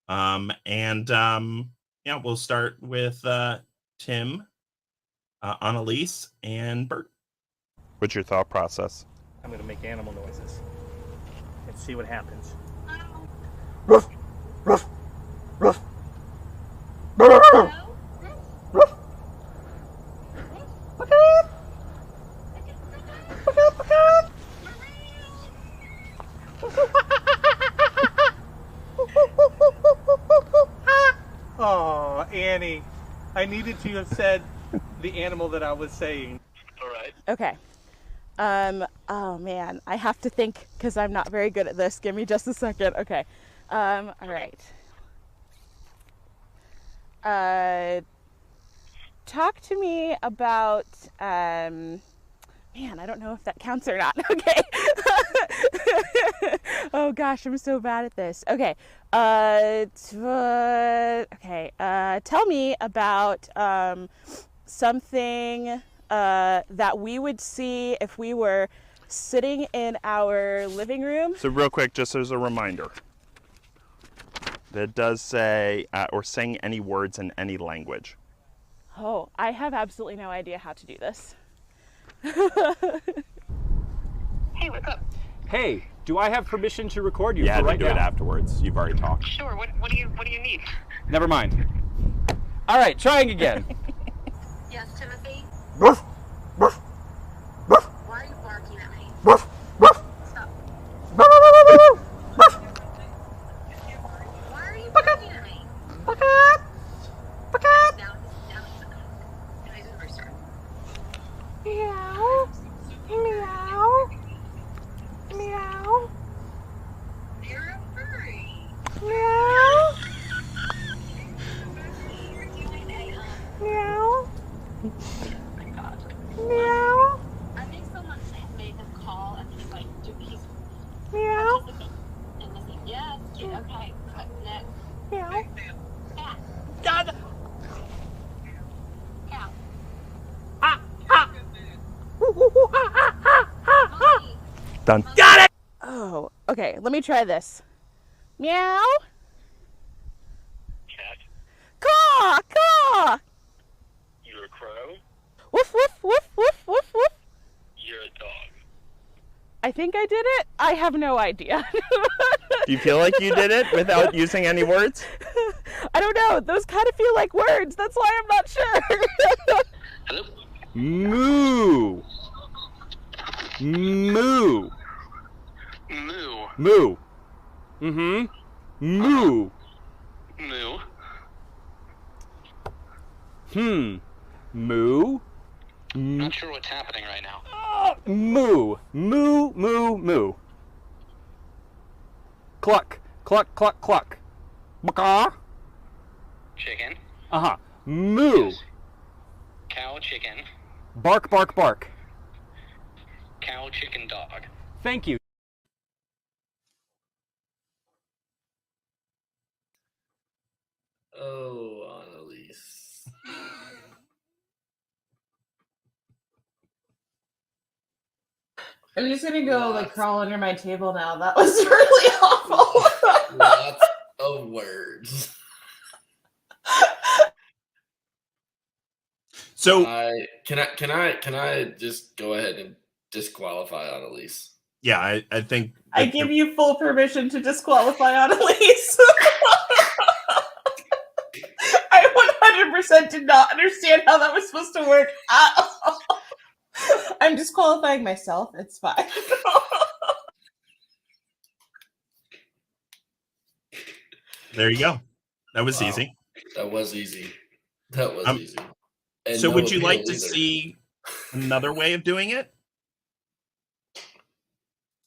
Yeah, we'll start with Tim, Annalise, and Bert. What's your thought process? I'm going to make animal noises and see what happens. Ruff, ruff, ruff. Ruff. Ruff. Oh, Annie, I needed to have said the animal that I was saying. All right. okay. Oh man, I have to think because I'm not very good at this. Give me just a second. Okay. All right. Talk to me about, man, I don't know if that counts or not. Okay. Oh gosh, I'm so bad at this. Okay. Tell me about something that we would see if we were sitting in our living room. So real quick, just as a reminder, that does say, or saying any words in any language. Oh, I have absolutely no idea how to do this. Hey, what's up? Hey, do I have permission to record you? You had for to right do now? it afterwards. You've already talked. Sure. What do you need? Never mind. All right, trying again. Yes, Timothy. Ruff, ruff, ruff. Why are you barking at me? Ruff, ruff. Stop. Ruff, ruff, ruff, ruff. Why are you barking at me? Now I just restart. Meow. Meow. Meow. You're a furry. Meow. You're doing a Meow. Oh my god. Meow. I think someone made this call and he's like, he's Meow. participating in this. Yes. Okay. Next. Meow. Cat. God. Cow. Done. Got it. Oh, okay. Let me try this. Meow. Cat. Caw, caw. You're a crow. Woof, woof, woof, woof, woof, woof. You're a dog. I think I did it. I have no idea. Do you feel like you did it without using any words? I don't know. Those kind of feel like words. That's why I'm not sure. Hello? Moo. Moo. Moo. Moo. Mm-hmm. Moo. Moo. Moo. Not sure what's happening right now. Moo. Moo. Moo. Moo. Cluck. Cluck. Cluck. Cluck. Baka. Chicken. Uh-huh. Moo. Cow, chicken. Bark, bark, bark. Cow, chicken, dog. Thank you. Oh, Annalise. I'm just gonna go like crawl under my table now. That was really awful. Lots of words. So can I just go ahead and disqualify Annalise? Yeah, I think I give you full permission to disqualify Annalise. I 100% did not understand how that was supposed to work at all. I'm disqualifying myself. It's fine. There you go. That was Wow. easy. That was easy. That was easy. And So no would you appeal like to either. see another way of doing it?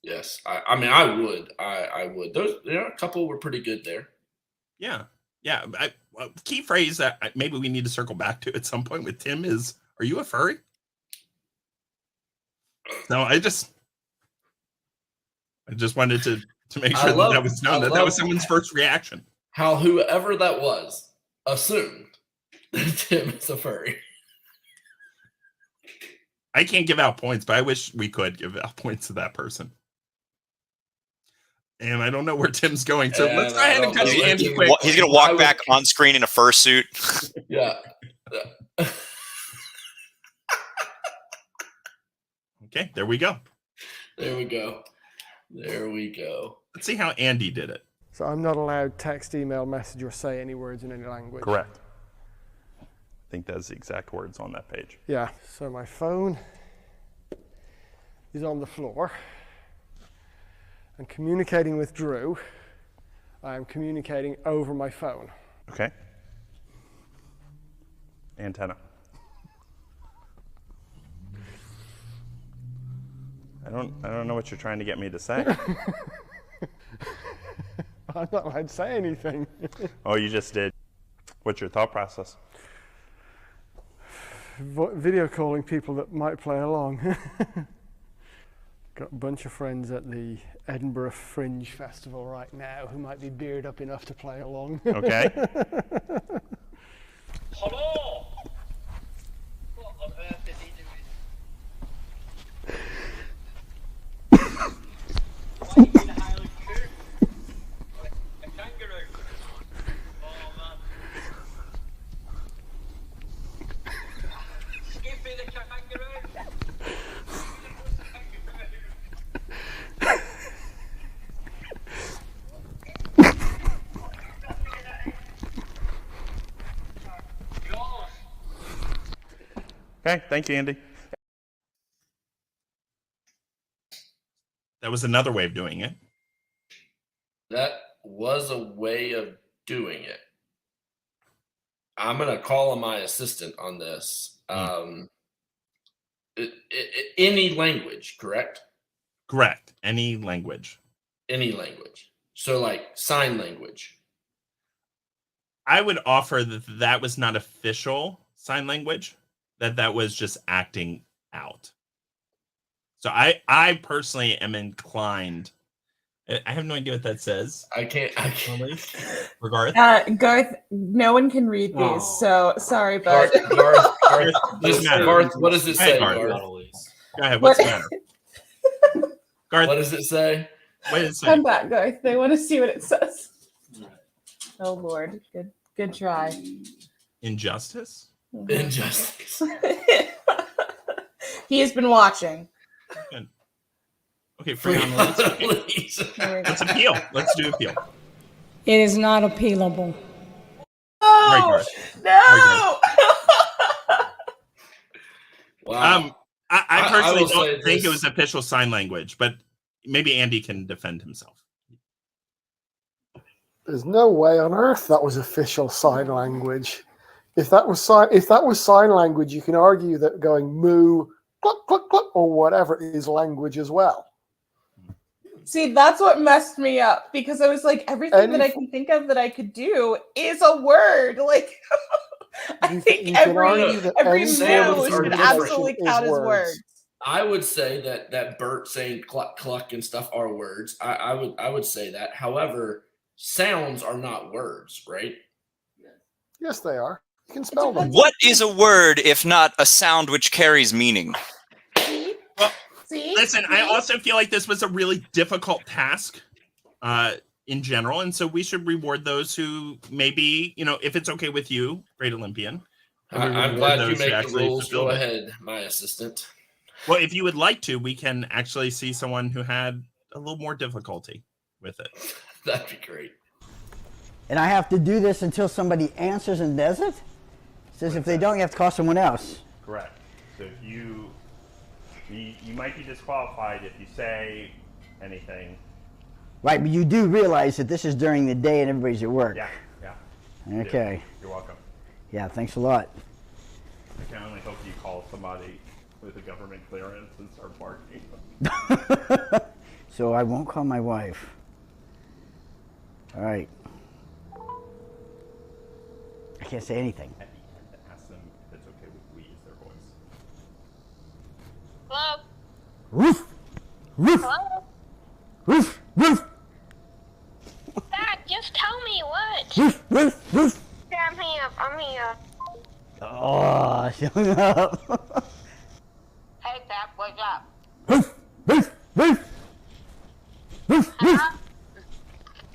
Yes, I mean, I would. I would. Those, a couple were pretty good there. Yeah. Key phrase that maybe we need to circle back to at some point with Tim is, "Are you a furry?" No, I just wanted to make sure that was known, that was someone's first reaction. How whoever that was assumed that Tim is a furry. I can't give out points, but I wish we could give out points to that person. And I don't know where Tim's going, so let's go ahead and cut to Andy quick. He's going to walk back on screen in a fursuit. Yeah. Okay, there we go. There we go. Let's see how Andy did it. So I'm not allowed text, email, message, or say any words in any language. Correct. I think that's the exact words on that page. Yeah. So my phone is on the floor. And communicating with Drew, I am communicating over my phone. Okay. Antenna. I don't know what you're trying to get me to say. I'm not allowed to say anything. Oh, you just did. What's your thought process? Video calling people that might play along. Got a bunch of friends at the Edinburgh Fringe Festival right now who might be beard up enough to play along. Okay. Hello! What on earth is he doing? Why are you in a Highland coot? A kangaroo? Oh man. Give me the kangaroo! Okay, thank you, Andy. That was another way of doing it. That was a way of doing it. I'm going to call on my assistant on this. Any language, correct? Correct. Any language. Any language. So like sign language. I would offer that was not official sign language, that was just acting out. So I personally am inclined. I have no idea what that says. I can't. For Garth? Garth, no one can read these, so sorry, bud. Garth, what does it say, Garth? Garth? Go ahead. What's the matter? Garth, what does it say? What does it say? Come back, Garth. They want to see what it says. Oh Lord, good try. Injustice? Injustice. He has been watching. Good. Okay, Freon, let's appeal. Let's do appeal. It is not appealable. Oh, no! Wow. I personally will don't say think it this. was official sign language, but maybe Andy can defend himself. There's no way on earth that was official sign language. If that was sign language, you can argue that going moo, cluck, cluck, cluck, or whatever is language as well. See, that's what messed me up because I was like, everything that I can think of that I could do is a word. Like, I think every moo should absolutely count as words. I would say that Bert saying cluck cluck and stuff are words. I would say that. However, sounds are not words, right? Yes, they are. You can spell them. What is a word if not a sound which carries meaning? Listen, I also feel like this was a really difficult task in general, and so we should reward those who maybe, if it's okay with you, Great Olympian. I'm glad you make the rules. Go ahead, my assistant. Well, if you would like to, we can actually see someone who had a little more difficulty with it. That'd be great. And I have to do this until somebody answers and does it? It says if they don't, you have to call someone else. Correct. So if you might be disqualified if you say anything. Right, but you do realize that this is during the day and everybody's at work. Yeah. Okay. You're welcome. Yeah, thanks a lot. I can only hope you call somebody with a government clearance and start barking. So I won't call my wife. All right. I can't say anything. At the end, ask them if it's okay if we use their voice. Hello? Woof! Woof! Hello? Woof! Woof! Dad, just tell me what. Woof! Woof! Woof! Yeah, I'm here. I'm here. Oh, shut up. Hey, Dad, what's up? Woof! Woof! Woof! Woof! Woof!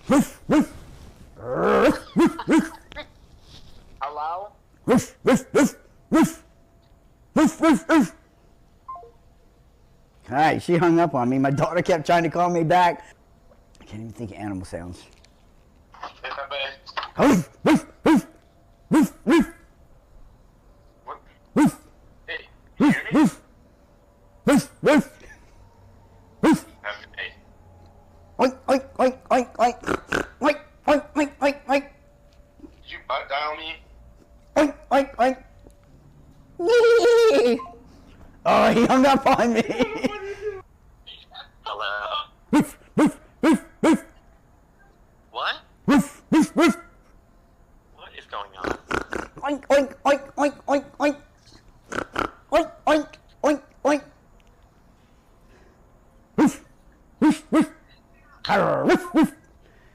Woof! Woof! Woof! Woof! Hello? Woof! Woof! Woof! Woof! Woof! Woof! Woof! All right, she hung up on me. My daughter kept trying to call me back. I can't even think of animal sounds. Woof! Woof! Woof! Woof! Woof! Woof! Hey, Woof! Woof! Woof! Woof! Woof! hey. Oink! Oink! Oink! Oink! Oink! Oink! Oink! Oink! Oink! Oink! Did you butt dial me? Oink! Oink! Oink! Yee! Oh, he hung up on me. Hello? Woof! Woof! Woof! Woof! What? Woof! Woof! Woof! What is going on? Oink! Oink! Oink! Oink! Oink! Oink! Oink! Oink! Oink! Oink! Woof! Woof! Woof! Arr, woof! Woof!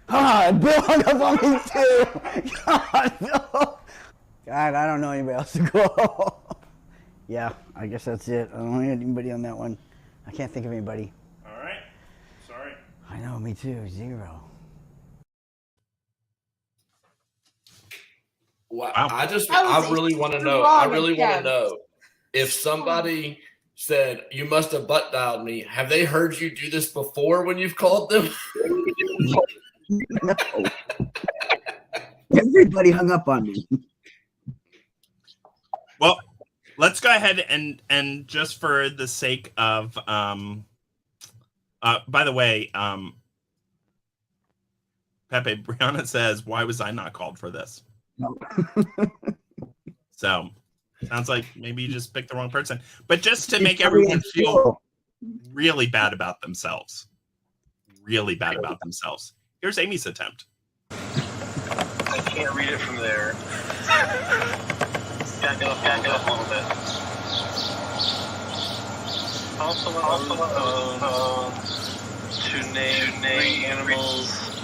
Ah, Bill hung up on me too. God, no. God, I don't know anybody else to call. Yeah, I guess that's it. I don't know anybody on that one. I can't think of anybody. All right. Sorry. I know, me too. 0. Well, Wow. I That was really a want to know. I strong really want to attempt. know if somebody said you must have butt dialed me. Have they heard you do this before when you've called them? No. Everybody hung up on me. Well, let's go ahead and just for the sake of by the way, Pepe Brianna says, why was I not called for this? No. So sounds like maybe you just picked the wrong person. But just to make everyone feel really bad about themselves. Really bad about themselves. Here's Amy's attempt. I can't read it from there. Back it up a little bit. Also to name 3 animals.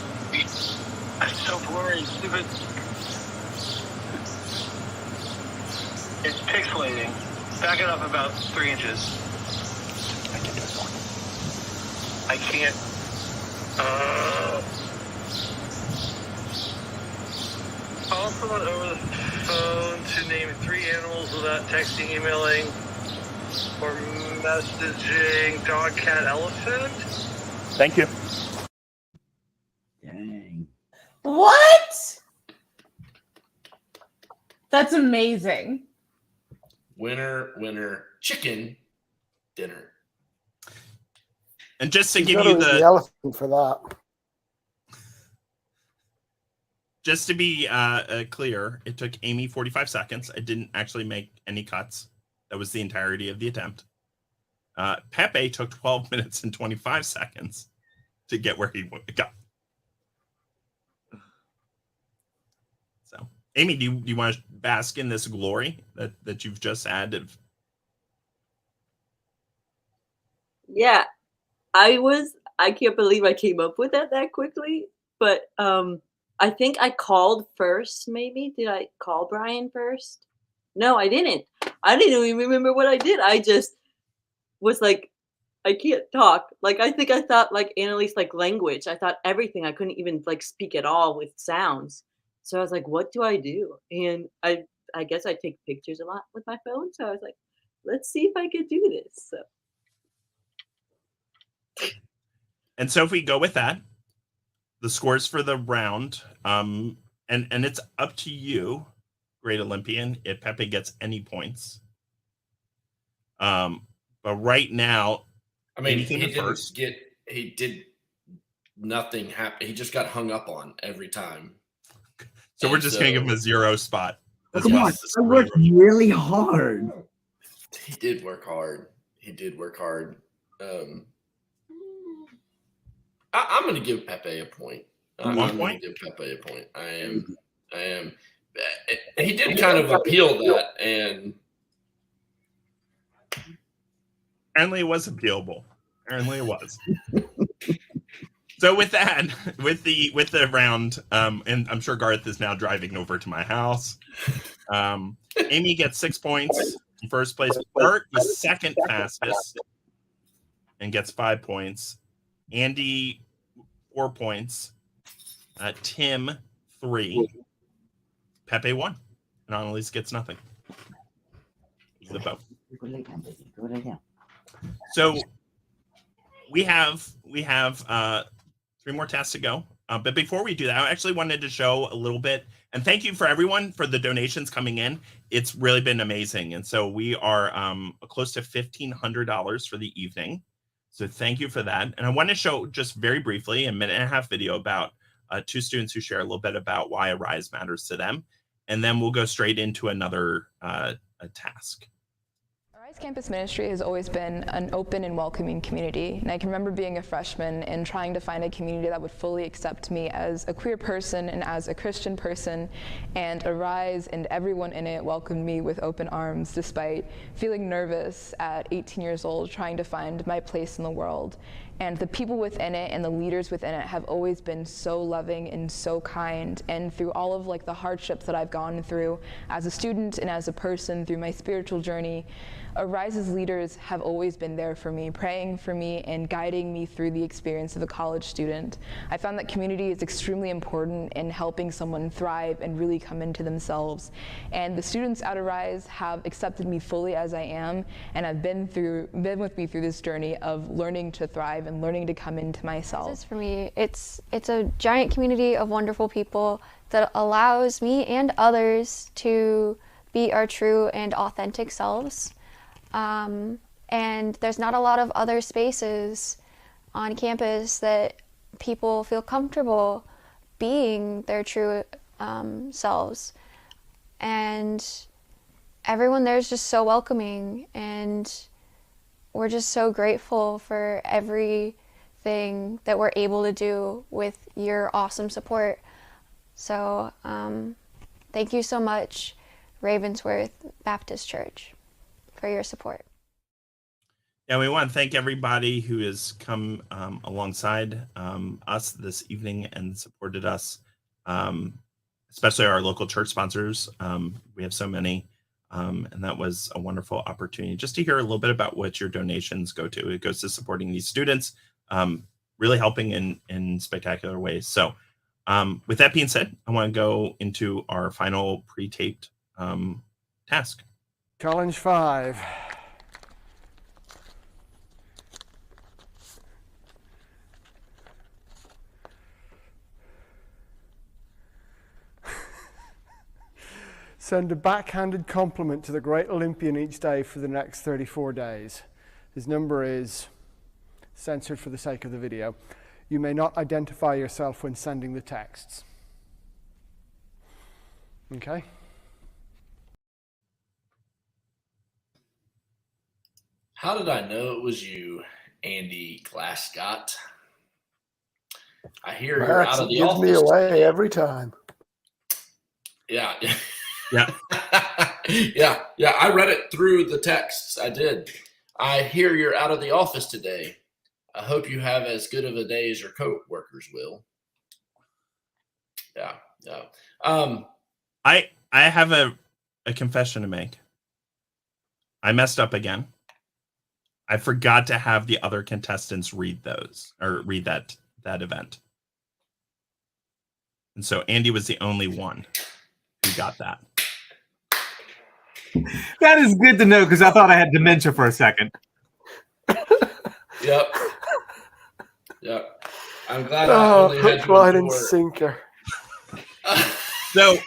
I'm so boring, stupid. It's pixelating. Back it up about 3 inches. I can't. Call someone over the phone to name 3 animals without texting, emailing, or messaging. Dog, cat, elephant. Thank you. Dang. What? That's amazing. Winner, chicken dinner. And just to She's give gotta you eat the elephant for that. just to be clear, it took Amy 45 seconds. I didn't actually make any cuts. That was the entirety of the attempt. Pepe took 12 minutes and 25 seconds to get where he got. So, Amy, do you want to bask in this glory that you've just had? Yeah, I can't believe I came up with that quickly, but I think I called first, maybe. Did I call Brian first? No, I didn't. I didn't even remember what I did. I just was like, I can't talk. Like, I think I thought like Annalise, like language. I thought everything. I couldn't even like speak at all with sounds. So I was like, what do I do? And I guess I take pictures a lot with my phone. So I was like, let's see if I could do this. So. And so if we go with that, the scores for the round, and it's up to you, Great Olympian, if Pepe gets any points. But right now, I mean, anything he at first. did nothing happen. He just got hung up on every time. So we're just gonna give him a 0 spot. Come on, I worked really hard. He did work hard. He did work hard. I'm going to give Pepe a point. I'm going to give Pepe a point. I am. He did kind of appeal that, and apparently it was appealable. Apparently it was. So with that, with the round, and I'm sure Garth is now driving over to my house. Amy gets 6 points in first place. Bert was second fastest and gets 5 points. Andy 4 points. Tim 3. Pepe 1. And Annalise gets nothing. The vote. Go lay down, baby. Go lay down. So we have 3 more tasks to go. But before we do that, I actually wanted to show a little bit, and thank you for everyone for the donations coming in. It's really been amazing. And so we are close to $1,500 for the evening. So thank you for that. And I want to show just very briefly a 1.5-minute video about 2 students who share a little bit about why Arise matters to them. And then we'll go straight into another task. Arise Campus Ministry has always been an open and welcoming community, and I can remember being a freshman and trying to find a community that would fully accept me as a queer person and as a Christian person, and Arise and everyone in it welcomed me with open arms despite feeling nervous at 18 years old trying to find my place in the world. And the people within it and the leaders within it have always been so loving and so kind. And through all of the hardships that I've gone through as a student and as a person through my spiritual journey, Arise's leaders have always been there for me, praying for me and guiding me through the experience of a college student. I found that community is extremely important in helping someone thrive and really come into themselves. And the students at Arise have accepted me fully as I am, and have been with me through this journey of learning to thrive and learning to come into myself. For me, it's a giant community of wonderful people that allows me and others to be our true and authentic selves. And there's not a lot of other spaces on campus that people feel comfortable being their true selves. And everyone there is just so welcoming, and we're just so grateful for everything that we're able to do with your awesome support. So thank you so much, Ravensworth Baptist Church, for your support. Yeah, we want to thank everybody who has come alongside us this evening and supported us, especially our local church sponsors. We have so many, and that was a wonderful opportunity just to hear a little bit about what your donations go to. It goes to supporting these students, really helping in spectacular ways. So with that being said, I want to go into our final pre-taped task. Challenge 5. Send a backhanded compliment to the great Olympian each day for the next 34 days. His number is censored for the sake of the video. You may not identify yourself when sending the texts. Okay? How did I know it was you, Andy Glascott? I hear you're out of the gives office. me away every time. Yeah. Yeah. Yeah. I read it through the texts. I did. I hear you're out of the office today. I hope you have as good of a day as your co-workers will. Yeah. I have a confession to make. I messed up again. I forgot to have the other contestants read that event. And so Andy was the only one who got that. That is good to know, because I thought I had dementia for a second. Yep. I'm glad I only had hook, to line, and endure. sinker. So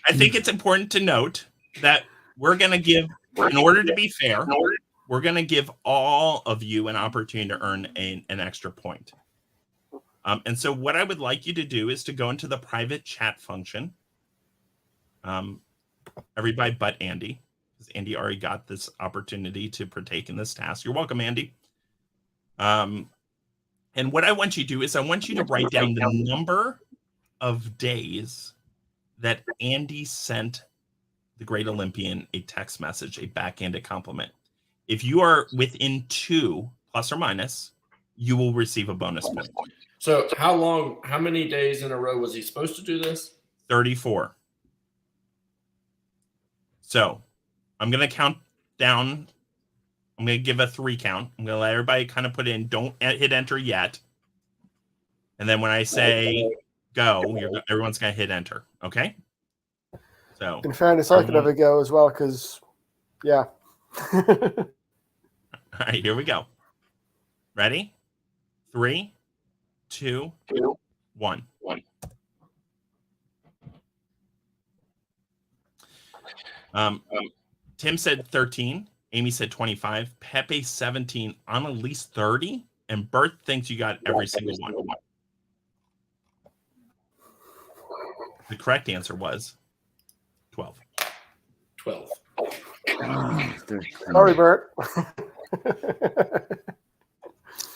I think it's important to note that we're going to give, in order to be fair, we're going to give all of you an opportunity to earn an extra point. And so what I would like you to do is to go into the private chat function. Everybody but Andy, because Andy already got this opportunity to partake in this task. You're welcome, Andy. And what I want you to do is I want you to write down the number of days that Andy sent the Great Olympian a text message, a backhanded compliment. If you are within 2 plus or minus, you will receive a bonus point. So how many days in a row was he supposed to do this? 34. So I'm going to count down. I'm going to give a 3 count. I'm going to let everybody kind of put in. Don't hit enter yet. And then when I say go, everyone's going to hit enter. Okay? So in fairness, I could have a go as well because, yeah. All right, here we go. Ready? 3, 2, 1. Tim said 13. Amy said 25. Pepe 17. Annalise 30. And Bert thinks you got every single one. The correct answer was 12. 12. Sorry, Bert.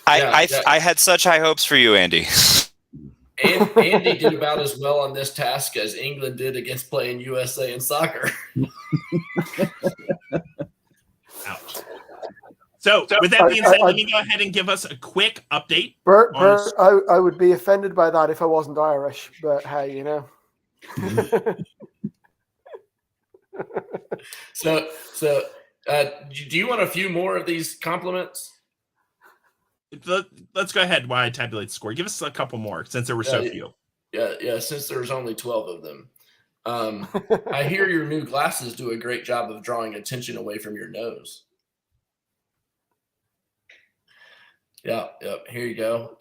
I had such high hopes for you, Andy. Andy did about as well on this task as England did against playing USA in soccer. Ouch. So, with that being said, let me go ahead and give us a quick update. Bert, I would be offended by that if I wasn't Irish, but hey, you know. So, do you want a few more of these compliments? Let's go ahead while I tabulate the score. Give us a couple more since there were so few. Yeah. Since there's only 12 of them. I hear your new glasses do a great job of drawing attention away from your nose. Yeah. Here you go.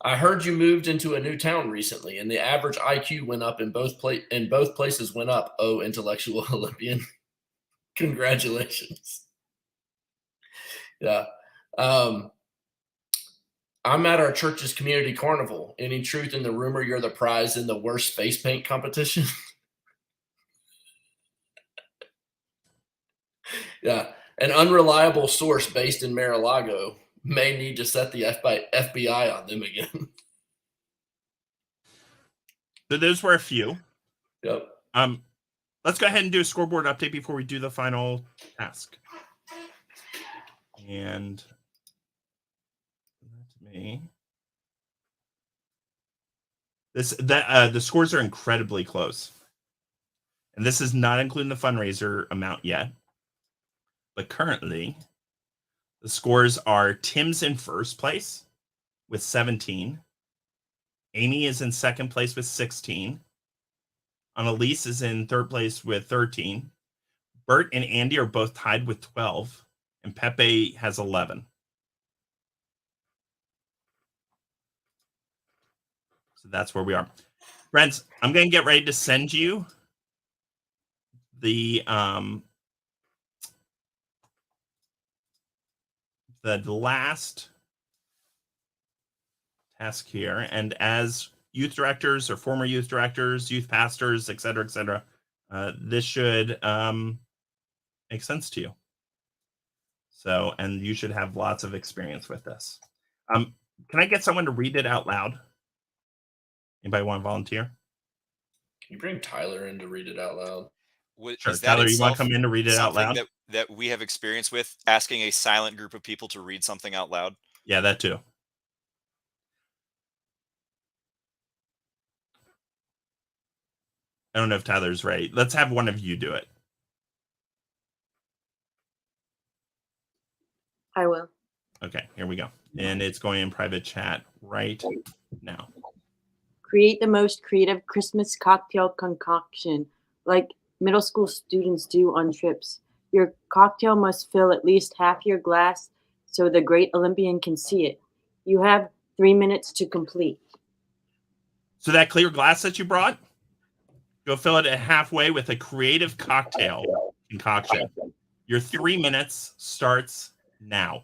I heard you moved into a new town recently, and the average IQ went up in both places went up. Oh, intellectual Olympian. Congratulations. Yeah. I'm at our church's community carnival. Any truth in the rumor you're the prize in the worst face paint competition? Yeah. An unreliable source based in Mar-a-Lago may need to set the FBI on them again. So those were a few. Yep. Let's go ahead and do a scoreboard update before we do the final task. And that's me. The scores are incredibly close. And this is not including the fundraiser amount yet. But currently, the scores are Tim's in first place with 17. Amy is in second place with 16. Annalise is in third place with 13. Bert and Andy are both tied with 12. And Pepe has 11. So that's where we are. Friends, I'm going to get ready to send you the last task here. And as youth directors or former youth directors, youth pastors, et cetera, this should make sense to you. So, and you should have lots of experience with this. Can I get someone to read it out loud? Anybody want to volunteer? Can you bring Tyler in to read it out loud? Sure. Tyler, you want to come in to read it out loud? That we have experience with asking a silent group of people to read something out loud. Yeah, that too. I don't know if Tyler's ready. Let's have one of you do it. I will. Okay, here we go. And it's going in private chat right now. Create the most creative Christmas cocktail concoction, like middle school students do on trips. Your cocktail must fill at least half your glass so the great Olympian can see it. You have 3 minutes to complete. So that clear glass that you brought, go fill it at halfway with a creative cocktail concoction. Your 3 minutes starts now.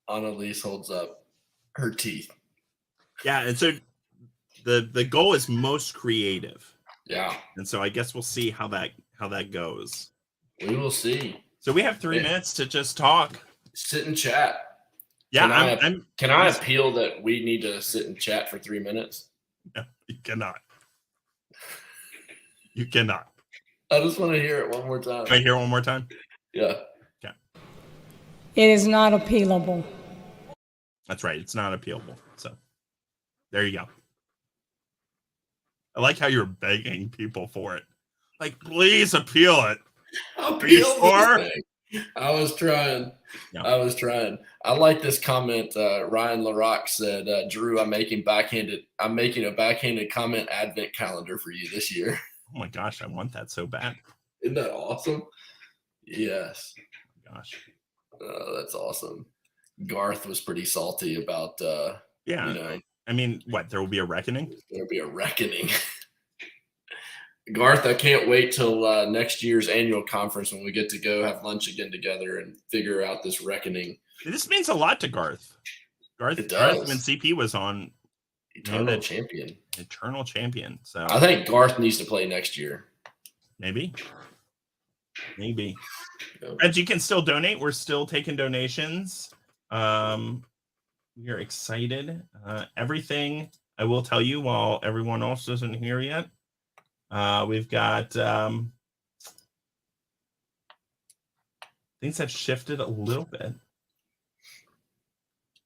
Annalise holds up her teeth. Yeah, and so the goal is most creative. Yeah. And so I guess we'll see how that goes. We will see. So we have 3 minutes to just talk. Sit and chat. Yeah, can I appeal that we need to sit and chat for 3 minutes? No, you cannot. You cannot. I just want to hear it one more time. Can I hear it one more time? Yeah. Okay. It is not appealable. That's right. It's not appealable. So there you go. I like how you're begging people for it. Like, please appeal it. Appeal this thing. I was trying. Yeah. I was trying. I like this comment. Ryan LaRock said, "Drew, I'm making a backhanded comment advent calendar for you this year." Oh my gosh, I want that so bad. Isn't that awesome? Yes. Oh gosh. That's awesome. Garth was pretty salty about. Yeah. I mean, what? There will be a reckoning. There'll be a reckoning. Garth, I can't wait till next year's annual conference when we get to go have lunch again together and figure out this reckoning. This means a lot to Garth. It does. Garth, when CP was on, Eternal champion. Eternal champion. So I think Garth needs to play next year. Maybe. Friends, you can still donate. We're still taking donations. We're excited. Everything I will tell you while everyone else isn't here yet. We've got things have shifted a little bit.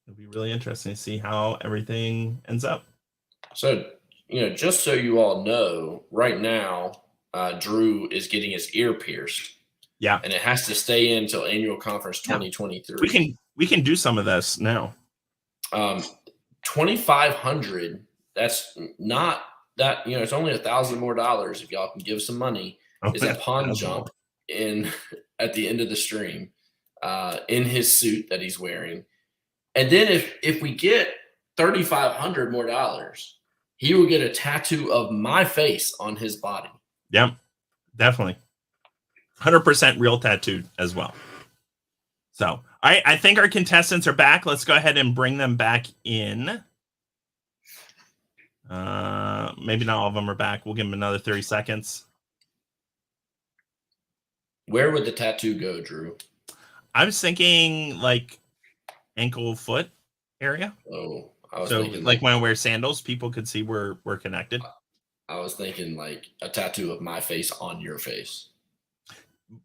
It'll be really interesting to see how everything ends up. So, just so you all know, right now, Drew is getting his ear pierced. Yeah. And it has to stay in until annual conference 2023. We can do some of this now. 2,500. That's not that, it's only $1,000 more if y'all can give some money. Is a pond jump at the end of the stream in his suit that he's wearing. And then if we get $3,500 more, he will get a tattoo of my face on his body. Yeah, definitely. 100% real tattoo as well. So I think our contestants are back. Let's go ahead and bring them back in. Maybe not all of them are back. We'll give them another 30 seconds. Where would the tattoo go, Drew? I was thinking like ankle foot area. Oh, I was so thinking like when I wear sandals, people could see we're connected. I was thinking like a tattoo of my face on your face.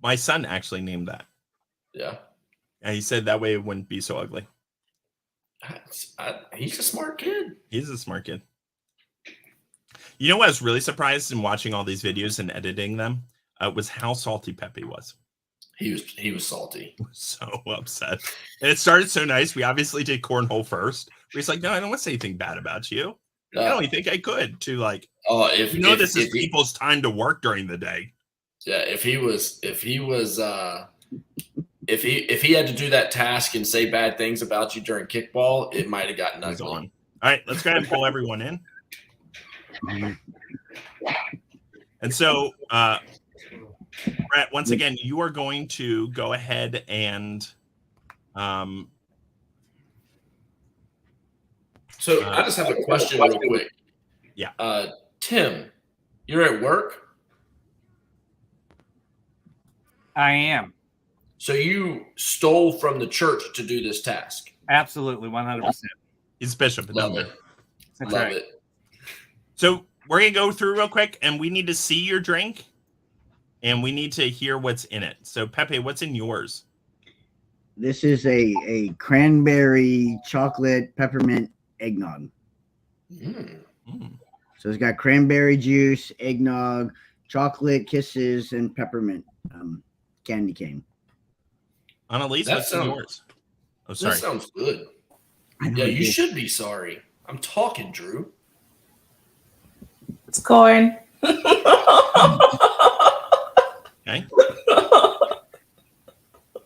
My son actually named that. Yeah. And he said that way it wouldn't be so ugly. He's a smart kid. He's a smart kid. You know what I was really surprised in watching all these videos and editing them was how salty Pepe was. He was salty. So upset. And it started so nice. We obviously did cornhole first. He's like, no, I don't want to say anything bad about you. I don't even think I could. To like, if this is people's time to work during the day. Yeah, if he had to do that task and say bad things about you during kickball, it might have gotten ugly. All right, let's go ahead and pull everyone in. And so, Brett, once again, you are going to go ahead and So I just have a question real quick. Yeah. Tim, you're at work? I am. So you stole from the church to do this task? Absolutely, 100%. He's bishop. Love it. Love it. So we're going to go through real quick, and we need to see your drink, and we need to hear what's in it. So, Pepe, what's in yours? This is a cranberry chocolate peppermint eggnog. So it's got cranberry juice, eggnog, chocolate kisses, and peppermint candy cane. Annalise, what's in yours? Oh, sorry. That sounds good. Yeah, you should be sorry. I'm talking, Drew. It's corn. Okay.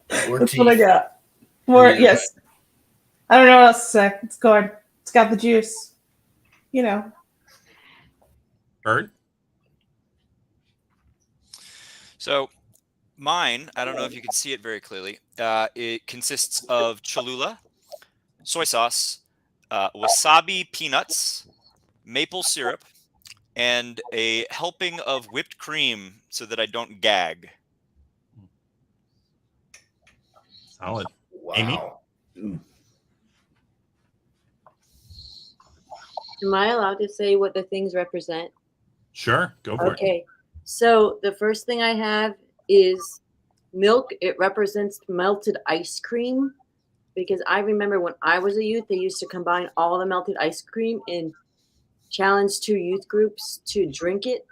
That's what I got. More, yes. I don't know what else to say. It's corn. It's got the juice. Bird? So mine, I don't know if you can see it very clearly. It consists of Cholula, soy sauce, wasabi peanuts, maple syrup, and a helping of whipped cream so that I don't gag. Solid. Wow. Amy? Am I allowed to say what the things represent? Sure, go for it. Okay. So the first thing I have is milk. It represents melted ice cream because I remember when I was a youth, they used to combine all the melted ice cream and challenge 2 youth groups to drink it.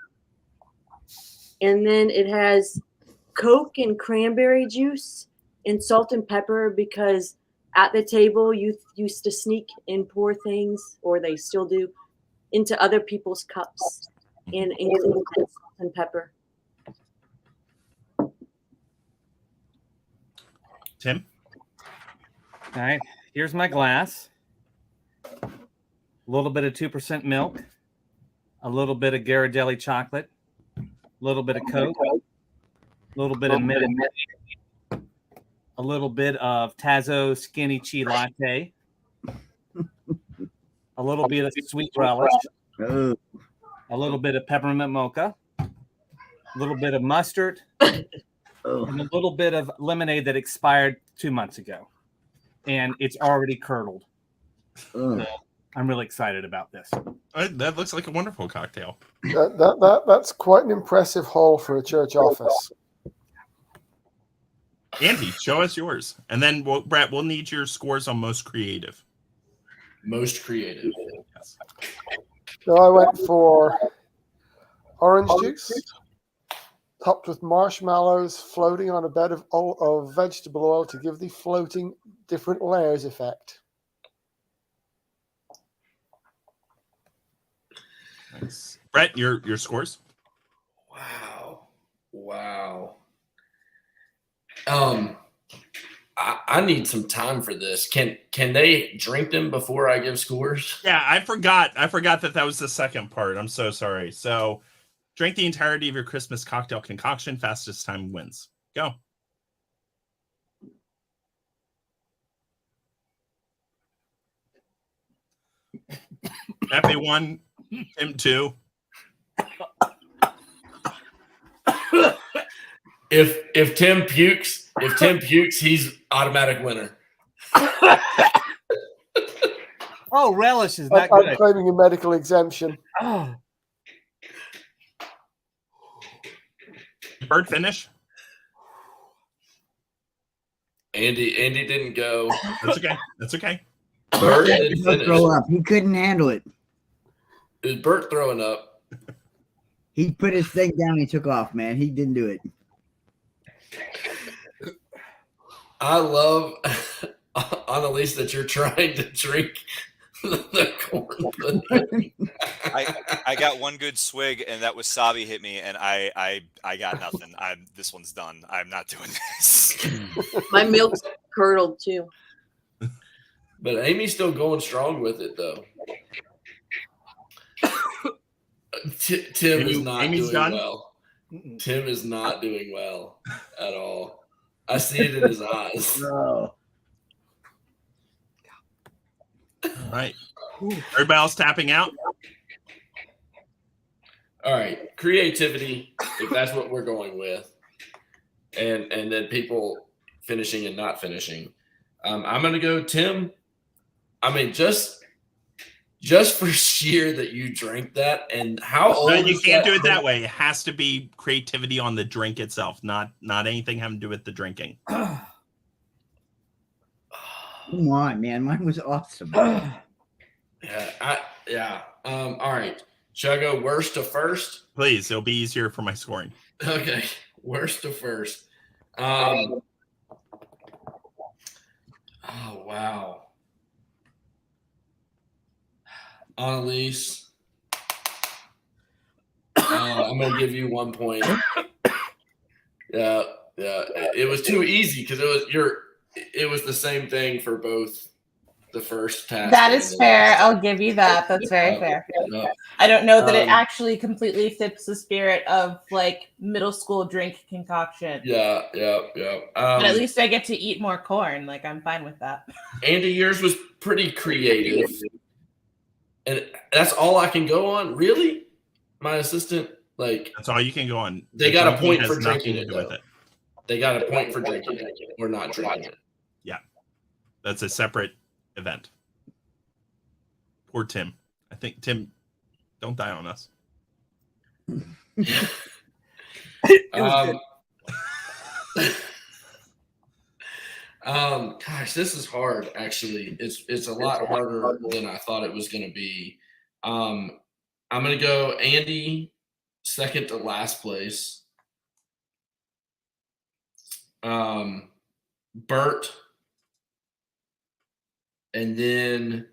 And then it has Coke and cranberry juice and salt and pepper because at the table youth used to sneak and pour things, or they still do, into other people's cups and include salt and pepper. Tim? All right, here's my glass. A little bit of 2% milk, a little bit of Ghirardelli chocolate, a little bit of Coke, a little bit of mint, a little bit of Tazo Skinny Chi Latte, a little bit of sweet relish, a little bit of peppermint mocha, a little bit of mustard, and a little bit of lemonade that expired 2 months ago. And it's already curdled. So I'm really excited about this. That looks like a wonderful cocktail. That's quite an impressive haul for a church office. Andy, show us yours. And then, Brett, we'll need your scores on most creative. Most creative. Yes. So I went for orange juice, topped with marshmallows, floating on a bed of vegetable oil to give the floating different layers effect. Nice. Brett, your scores? Wow. I need some time for this. Can they drink them before I give scores? Yeah, I forgot that was the second part. I'm so sorry. So drink the entirety of your Christmas cocktail concoction. Fastest time wins. Go. Pepe 1, Tim 2. If Tim pukes, he's automatic winner. Oh, relish is not I'm good. claiming a medical exemption. Oh. Bert finish? Andy didn't go. That's okay. Bert didn't finish. Throw up. He couldn't handle it. Is Bert throwing up? He put his thing down. He took off, man. He didn't do it. I love, Annalise, that you're trying to drink the corn pudding. I got one good swig, and that wasabi hit me, and I got nothing. This one's done. I'm not doing this. My milk's curdled too. But Amy's still going strong with it, though. Tim is not Amy's doing done? well. Tim is not doing well at all. I see it in his eyes. No. All right. Everybody else tapping out? All right. Creativity, if that's what we're going with. And then people finishing and not finishing. I'm going to go Tim. I mean, just for sheer that you drank that, and how old No, you is can't that do it that Coke? way. It has to be creativity on the drink itself, not anything having to do with the drinking. Come on, man. Mine was awesome. Yeah. All right. Should I go worst to first? Please, it'll be easier for my scoring. Okay. Worst to first. Oh, wow. Annalise, I'm going to give you 1 point. Yeah. It was too easy because it was the same thing for both the first task. That is fair. I'll give you that. That's very fair. I don't know that it actually completely fits the spirit of like middle school drink concoction. Yeah. But at least I get to eat more corn. Like I'm fine with that. Andy, yours was pretty creative. And that's all I can go on? Really? My assistant, like that's all you can go on. They got a point for drinking it, though. They got a point for drinking it or not drinking it. Yeah. That's a separate event. Poor Tim. I think Tim, don't die on us. Gosh, this is hard. Actually, it's a lot harder than I thought it was going to be. I'm going to go Andy, second to last place. Bert, and then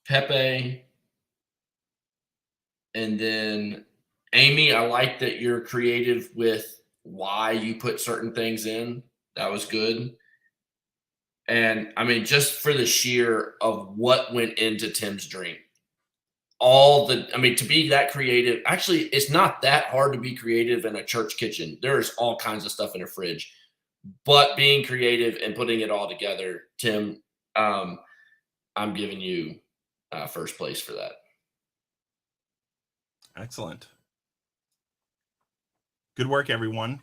Pepe, and then Amy. I like that you're creative with why you put certain things in. That was good. And I mean, just for the sheer of what went into Tim's drink, to be that creative, actually, it's not that hard to be creative in a church kitchen. There's all kinds of stuff in a fridge, but being creative and putting it all together, Tim, I'm giving you first place for that. Excellent. Good work, everyone.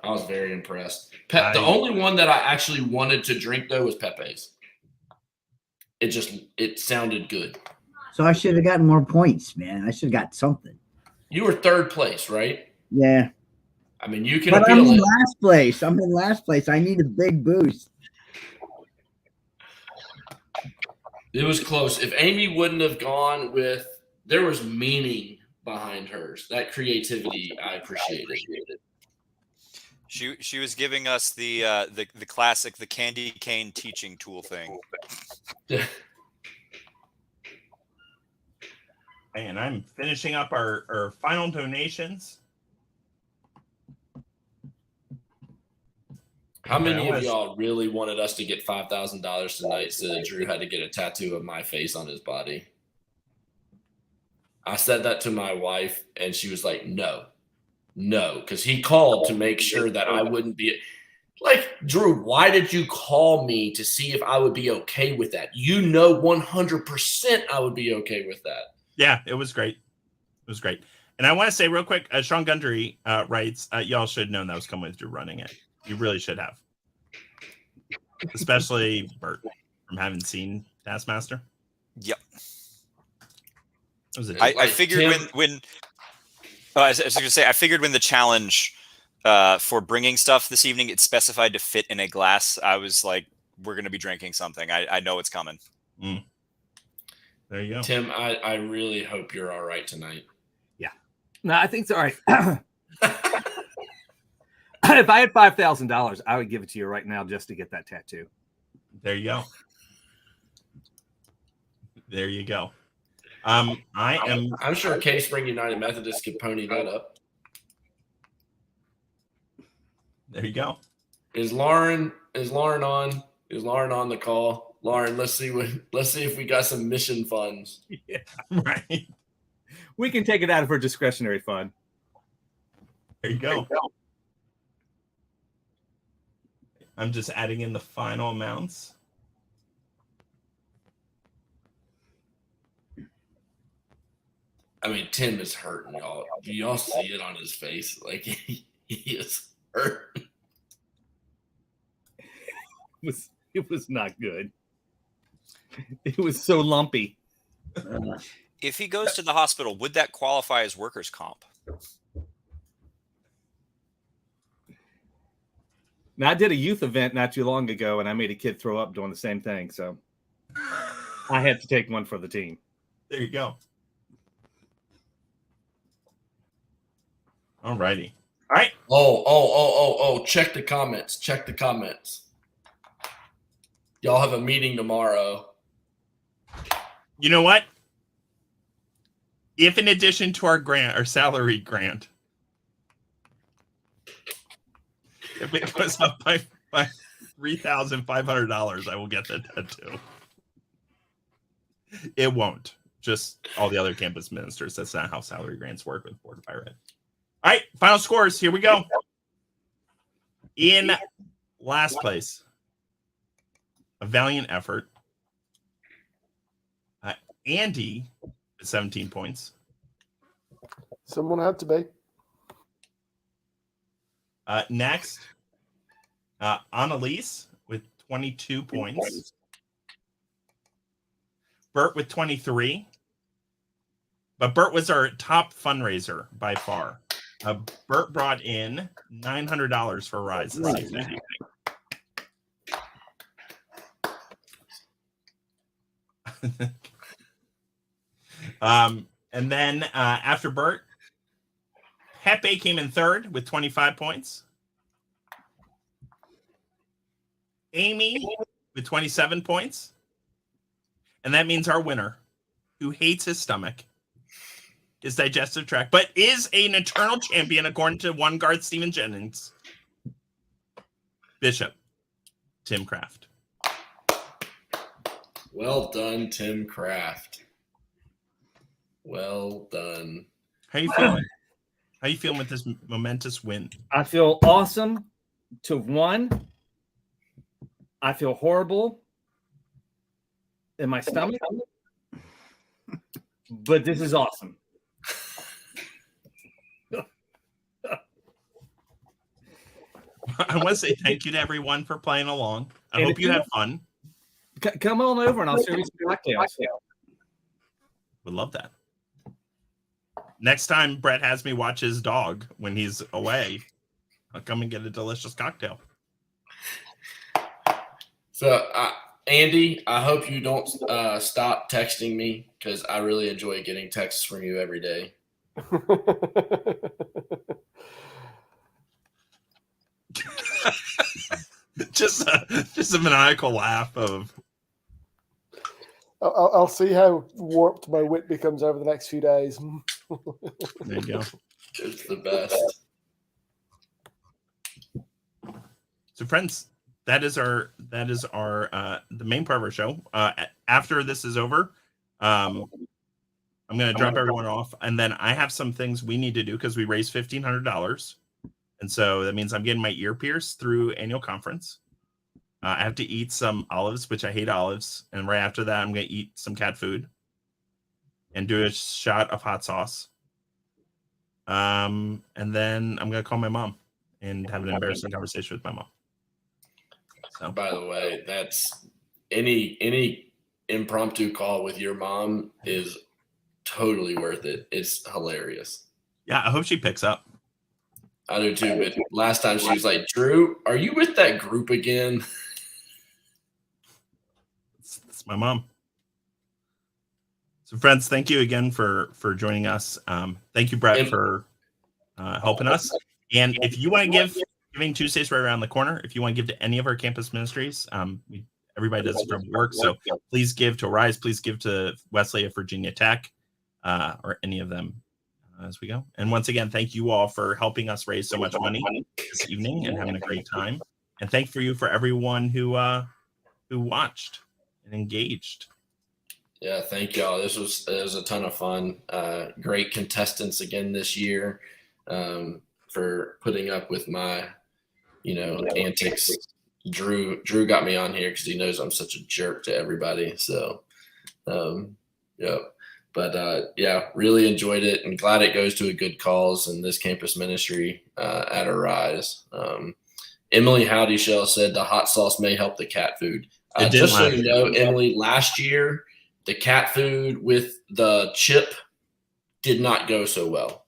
I was very impressed. The only one that I actually wanted to drink, though, was Pepe's. It sounded good. So I should have gotten more points, man. I should have got something. You were third place, right? Yeah. I mean, you can But appeal I'm in it. last place. I'm in last place. I need a big boost. It was close. If Amy wouldn't have gone with, there was meaning behind hers. That creativity, I appreciated. She was giving us the classic, the candy cane teaching tool thing. And I'm finishing up our final donations. How many of y'all really wanted us to get $5,000 tonight so that Drew had to get a tattoo of my face on his body? I said that to my wife, and she was like, no, because he called to make sure that I wouldn't be like, Drew, why did you call me to see if I would be okay with that? 100% I would be okay with that. Yeah, it was great. It was great. And I want to say real quick, Sean Gundry writes, y'all should have known that was coming with Drew running it. You really should have. Especially Bert, from having seen Taskmaster. Yep. I figured I was going to say, I figured when the challenge for bringing stuff this evening, it specified to fit in a glass, I was like, we're going to be drinking something. I know it's coming. Mm. There you go. Tim, I really hope you're all right tonight. Yeah. No, I think it's all right. If I had $5,000, I would give it to you right now just to get that tattoo. There you go. There you go. I'm sure Cave Spring United Methodist could pony that up. There you go. Is Lauren on? Is Lauren on the call? Lauren, let's see if we got some mission funds. Yeah, right. We can take it out of her discretionary fund. There you go. I'm just adding in the final amounts. I mean, Tim is hurting, y'all. Do y'all see it on his face? Like he is hurt. It was not good. It was so lumpy. If he goes to the hospital, would that qualify as workers' comp? Now, I did a youth event not too long ago, and I made a kid throw up doing the same thing. So I had to take one for the team. There you go. All righty. All right. Oh. Check the comments. Check the comments. Y'all have a meeting tomorrow. You know what? If in addition to our grant, our salary grant, if it goes up by $3,500, I will get that tattoo. It won't. Just all the other campus ministers. That's not how salary grants work with Board of Higher Ed. All right, final scores. Here we go. In last place, a valiant effort. Andy with 17 points. Someone had to be. Next, Annalise with 22 points. Bert with 23. But Bert was our top fundraiser by far. Bert brought in $900 for Rise this evening. And then after Bert, Pepe came in third with 25 points. Amy with 27 points. And that means our winner, who hates his stomach, his digestive tract, but is an eternal champion according to one Garth Stephen Jennings, Bishop Tim Kraft. Well done, Tim Kraft. Well done. How you feeling? How you feeling with this momentous win? I feel awesome to have won. I feel horrible in my stomach, but this is awesome. I want to say thank you to everyone for playing along. I hope you had fun. Come on over and I'll serve you some cocktails. Would love that. Next time Brett has me watch his dog when he's away, I'll come and get a delicious cocktail. So, Andy, I hope you don't stop texting me because I really enjoy getting texts from you every day. just a maniacal laugh of. I'll see how warped my wit becomes over the next few days. There you go. It's the best. So, friends, that is our the main part of our show. After this is over, I'm going to drop everyone off, and then I have some things we need to do because we raised $1,500, and so that means I'm getting my ear pierced through annual conference. I have to eat some olives, which I hate olives, and right after that, I'm going to eat some cat food and do a shot of hot sauce. And then I'm going to call my mom and have an embarrassing conversation with my mom. So, by the way, that's any impromptu call with your mom is totally worth it. It's hilarious. Yeah, I hope she picks up. I do too, but last time she was like, Drew, are you with that group again? It's my mom. So, friends, thank you again for joining us. Thank you, Brett, for helping us. And if you want to give, Giving Tuesday's right around the corner. If you want to give to any of our campus ministries, everybody does incredible work. So please give to Rise. Please give to Wesley at Virginia Tech, or any of them as we go. And once again, thank you all for helping us raise so much money this evening and having a great time. And thank you for everyone who watched and engaged. Yeah, thank y'all. It was a ton of fun. Great contestants again this year, for putting up with my, antics. Drew got me on here because he knows I'm such a jerk to everybody. So, yeah. But really enjoyed it and glad it goes to a good cause in this campus ministry at Arise. Emily Howdy Shell said the hot sauce may help the cat food. Just so you know, Emily, last year the cat food with the chip did not go so well.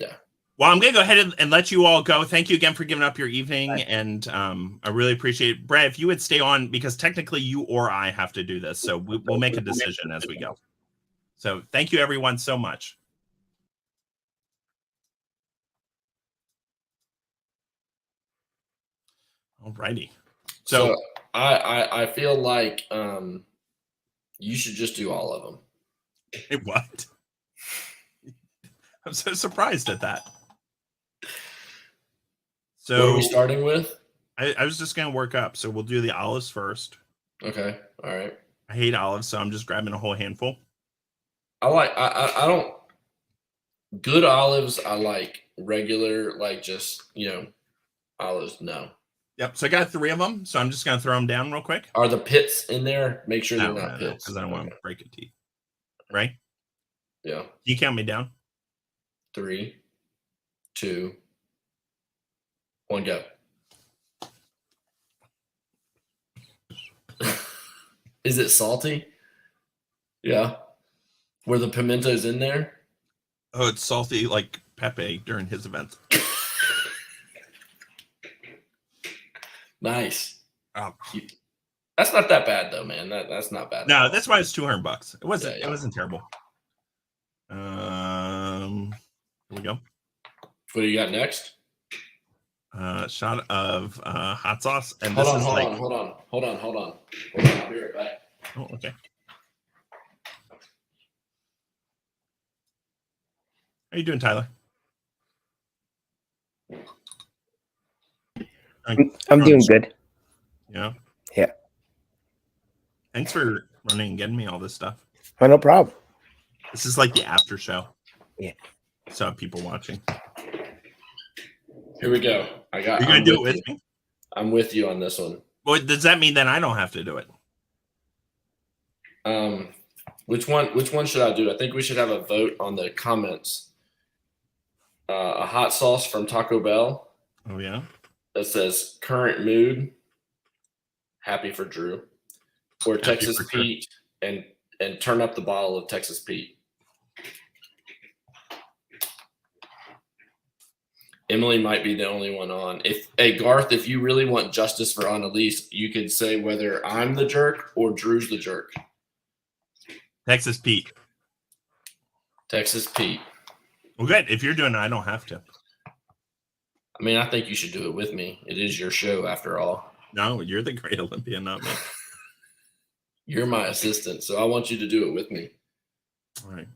Yeah. Well, I'm going to go ahead and let you all go. Thank you again for giving up your evening. And I really appreciate it. Brad, if you would stay on, because technically you or I have to do this. So we'll make a decision as we go. So thank you, everyone, so much. All righty. So I feel like you should just do all of them. Hey, what? I'm so surprised at that. So what are we starting with? I was just gonna work up, so we'll do the olives first. Okay. All right. I hate olives, so I'm just grabbing a whole handful. I don't good olives. I like regular, like just olives. No. Yep. So I got 3 of them, so I'm just gonna throw them down real quick. Are the pits in there? Make sure they're not No, pits. because I don't want to break a teeth. Right? Yeah. Can you count me down? 3, 2, 1, go. Is it salty? Yeah. Were the pimentos in there? Oh, it's salty like Pepe during his events. Nice. Oh. That's not that bad though, man. That's not bad. No, that's why it's $200. It wasn't. Yeah. It wasn't terrible. Here we go. What do you got next? Shot of hot sauce, and Hold this on, is hold like. on. I'll be right back. Oh, okay. How you doing, Tyler? I'm doing good. Yeah. Yeah. Thanks for running and getting me all this stuff. Oh, no problem. This is like the after show. Yeah. So people watching. Here we go. You're gonna do it with me? I'm with you on this one. Well, does that mean that I don't have to do it? Which one should I do? I think we should have a vote on the comments. A hot sauce from Taco Bell. Oh yeah. That says current mood. Happy for Drew. Or Happy Texas for Drew. Pete and turn up the bottle of Texas Pete. Emily might be the only one on. Garth, if you really want justice for Annalise, you could say whether I'm the jerk or Drew's the jerk. Texas Pete. Texas Pete. Well, good. If you're doing it, I don't have to. I mean, I think you should do it with me. It is your show after all. No, you're the great Olympian, not me. You're my assistant, so I want you to do it with me. All right.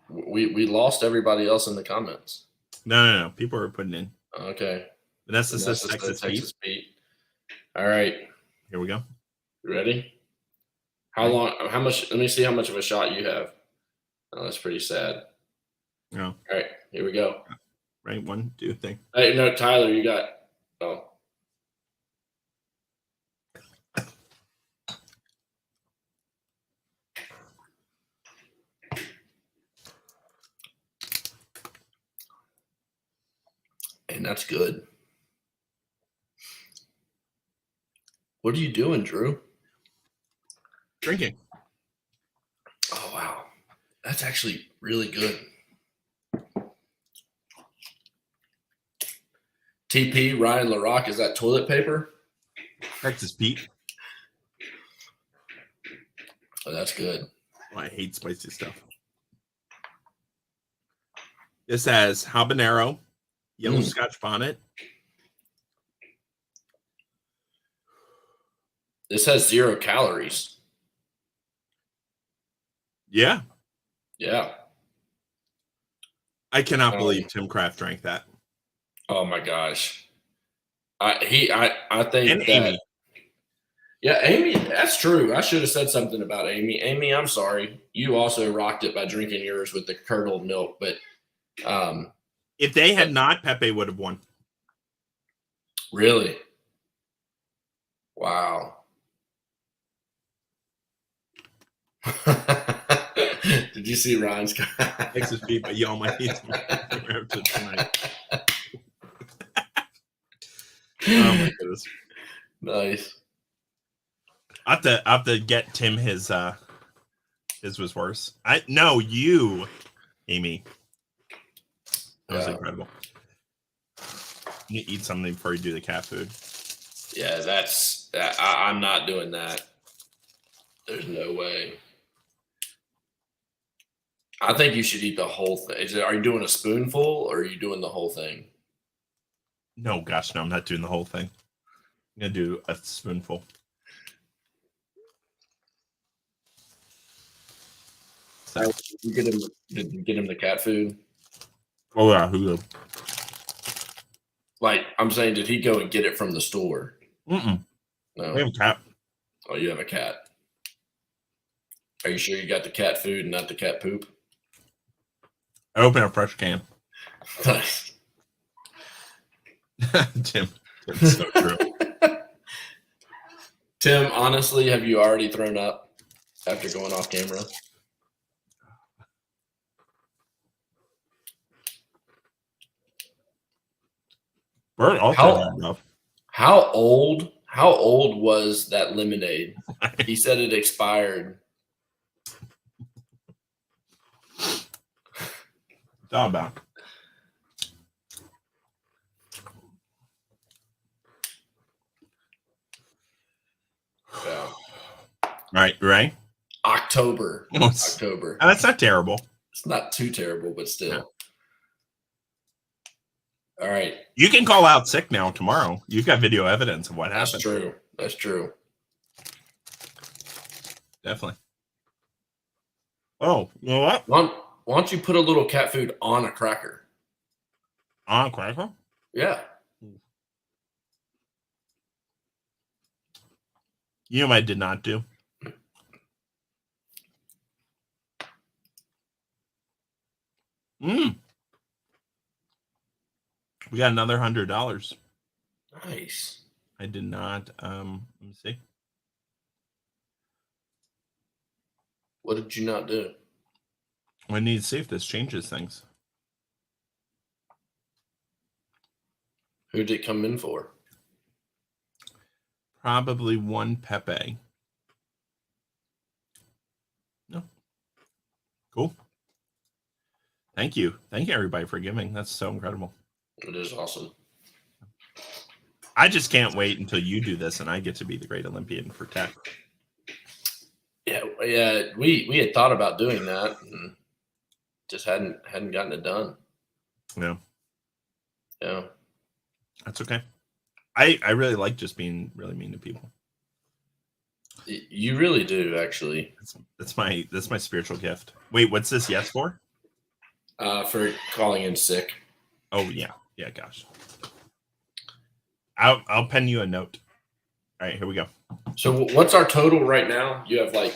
We lost everybody else in the comments. No. People are putting in. Okay. Vanessa says Texas Pete. All right. Here we go. You ready? How long? How much? Let me see how much of a shot you have. Oh, that's pretty sad. No. All right. Here we go. Right. 1, 2, 3. Hey, no, Tyler, you got. Oh. And that's good. What are you doing, Drew? Drinking. Oh, wow. That's actually really good. TP, Ryan LaRock, is that toilet paper? Texas Pete. Oh, that's good. Oh, I hate spicy stuff. This has habanero, yellow Scotch bonnet. This has 0 calories. Yeah. Yeah. I cannot believe Tim Kraft drank that. Oh my gosh. I think And that, Amy. Yeah, Amy, that's true. I should have said something about Amy. Amy, I'm sorry. You also rocked it by drinking yours with the curdled milk, but if they had not, Pepe would have won. Really? Wow. Did you see Ryan's Texas Pete, but y'all might need to tonight. Oh my goodness. Nice. I have to get Tim his was worse. You, Amy. That was incredible. You need to eat something before you do the cat food. Yeah, I'm not doing that. There's no way. I think you should eat the whole thing. Are you doing a spoonful or are you doing the whole thing? No, gosh, no, I'm not doing the whole thing. I'm gonna do a spoonful. So. Did you get him the cat food? Oh yeah, who? Like, I'm saying, did he go and get it from the store? Mm-mm. No. We have a cat. Oh, you have a cat. Are you sure you got the cat food and not the cat poop? I open a fresh can. Nice. Tim, it's so true. Tim, honestly, have you already thrown up after going off camera? Bert also had enough. How old was that lemonade? He said it expired. How about? Yeah. Right. October. October. That's not terrible. It's not too terrible, but still. All right. You can call out sick now tomorrow. You've got video evidence of what happened. That's true. That's true. Definitely. Oh, you know what? Why don't you put a little cat food on a cracker? On a cracker? Yeah. You know what I did not do? We got another $100. Nice. I did not. Let me see. What did you not do? I need to see if this changes things. Who did it come in for? Probably one Pepe. No. Cool. Thank you. Thank you, everybody, for giving. That's so incredible. It is awesome. I just can't wait until you do this and I get to be the great Olympian for tech. Yeah. We had thought about doing that and just hadn't gotten it done. Yeah. Yeah. That's okay. I really like just being really mean to people. You really do, actually. That's my spiritual gift. Wait, what's this yes for? For calling in sick. Oh yeah. Yeah, gosh. I'll pen you a note. All right, here we go. So what's our total right now? You have like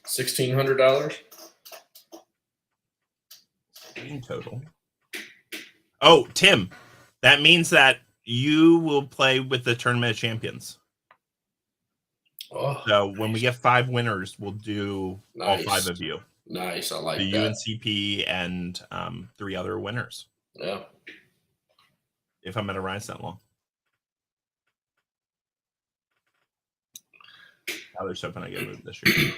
$1,600? In total. Oh, Tim, that means that you will play with the Tournament of Champions. Oh, so when we get 5 winners, we'll do all 5 of you. Nice, I like the that. UNCP and 3 other winners. Yeah. If I'm going to rise that long. Tyler's hoping I get moved this year.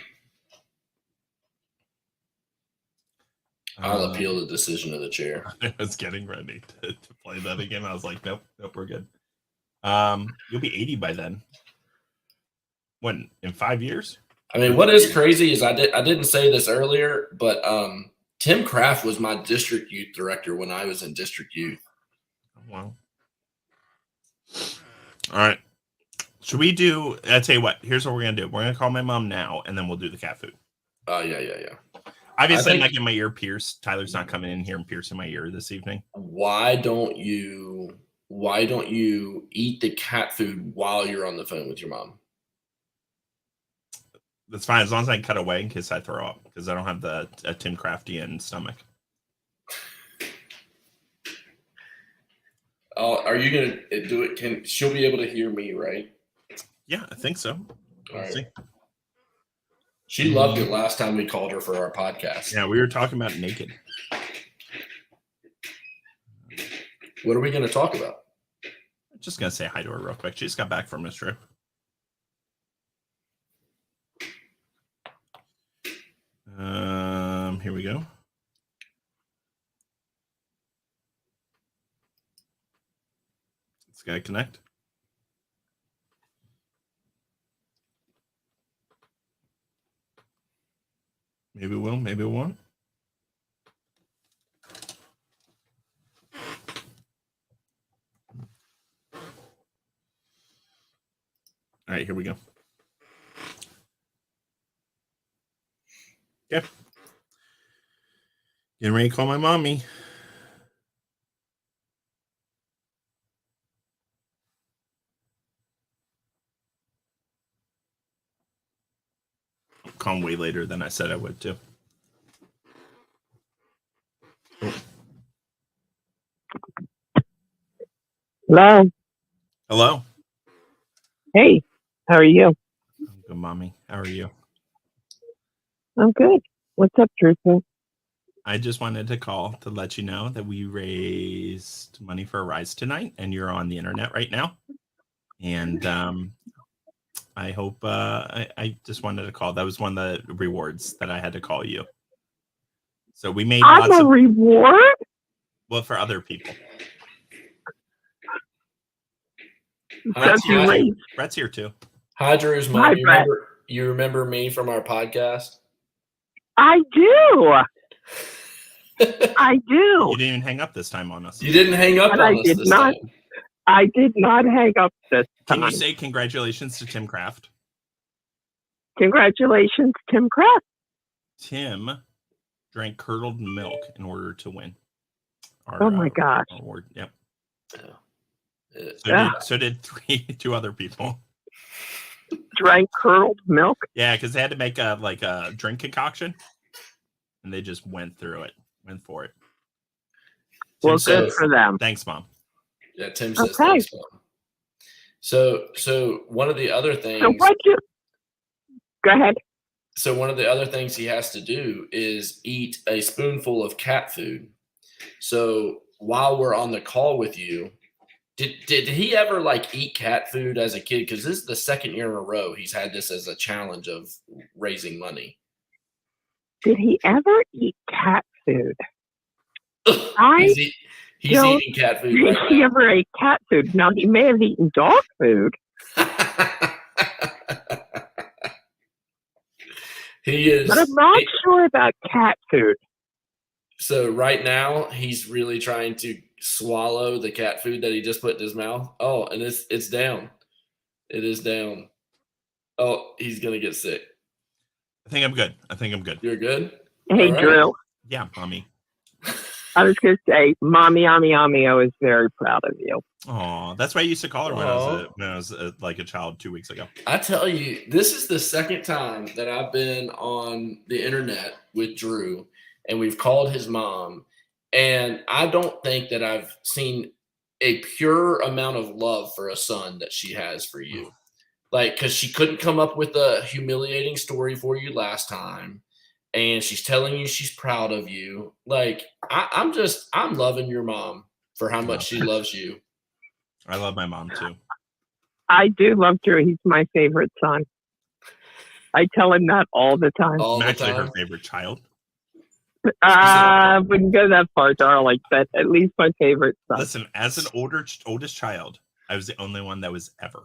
I'll appeal the decision of the chair. I was getting ready to play that again. I was like, nope, we're good. You'll be 80 by then. When, in 5 years? I mean, what is crazy is I didn't say this earlier, but Tim Kraft was my district youth director when I was in district youth. Wow. All right. Should we do, I'll tell you what, here's what we're going to do. We're going to call my mom now, and then we'll do the cat food. Oh, yeah. Obviously, I'm not getting my ear pierced. Tyler's not coming in here and piercing my ear this evening. Why don't you eat the cat food while you're on the phone with your mom? That's fine, as long as I can cut away in case I throw up, because I don't have a Tim Craftian stomach. Oh, are you going to do it? She'll be able to hear me, right? Yeah, I think so. All right. See. She loved it last time we called her for our podcast. Yeah, we were talking about naked. What are we going to talk about? I'm just going to say hi to her real quick. She just got back from this trip. Here we go. Let's go connect. Maybe it will, maybe it won't. All right, here we go. Yep. Getting ready to call my mommy. call him way later than I said I would too. Hello. Hello. Hey, how are you? Good, mommy. How are you? I'm good. What's up, Teresa? I just wanted to call to let you know that we raised money for a rise tonight, and you're on the internet right now. And I hope I just wanted to call. That was one of the rewards that I had to call you. So we made I'm lots a of reward? well for other people. Hi, Brett's here too. Hi, Drew's mom. Hi, You remember me from our podcast? I do. I do. You didn't even hang up this time on us. You didn't hang up But on I us did this not. time. I did not hang up this time. Can you say congratulations to Tim Kraft? Congratulations, Tim Kraft. Tim drank curdled milk in order to win. Oh my gosh. Award. Yep. Yeah. So did two other people. Drank curdled milk? Yeah, because they had to make a drink concoction, and they just went for it. Well, good for them. Thanks, Mom. Yeah, Tim says Okay. thanks, Mom. So one of the other things. So what you? Go ahead. So one of the other things he has to do is eat a spoonful of cat food. So while we're on the call with you, did he ever eat cat food as a kid? Because this is the second year in a row he's had this as a challenge of raising money. Did he ever eat cat food? He's eating cat food right He ever ate cat food? Now, he may have eaten dog food. He is. But I'm not sure about cat food. So right now he's really trying to swallow the cat food that he just put in his mouth. Oh, and it's down. It is down. Oh, he's gonna get sick. I think I'm good. You're good? Hey, All right. Drew. Yeah, Mommy. I was going to say, Mommy, I was very proud of you. Oh, that's why I used to call her when I was a child 2 weeks ago. I tell you, this is the second time that I've been on the internet with Drew, and we've called his mom, and I don't think that I've seen a pure amount of love for a son that she has for you. Because she couldn't come up with a humiliating story for you last time, and she's telling you she's proud of you. I'm loving your mom for how much she loves you. I love my mom too. I do love Drew. He's my favorite son. I tell him that all the time. I'm actually her favorite child. I wouldn't go that far, darling, but at least my favorite son. Listen, as an oldest child, I was the only one that was ever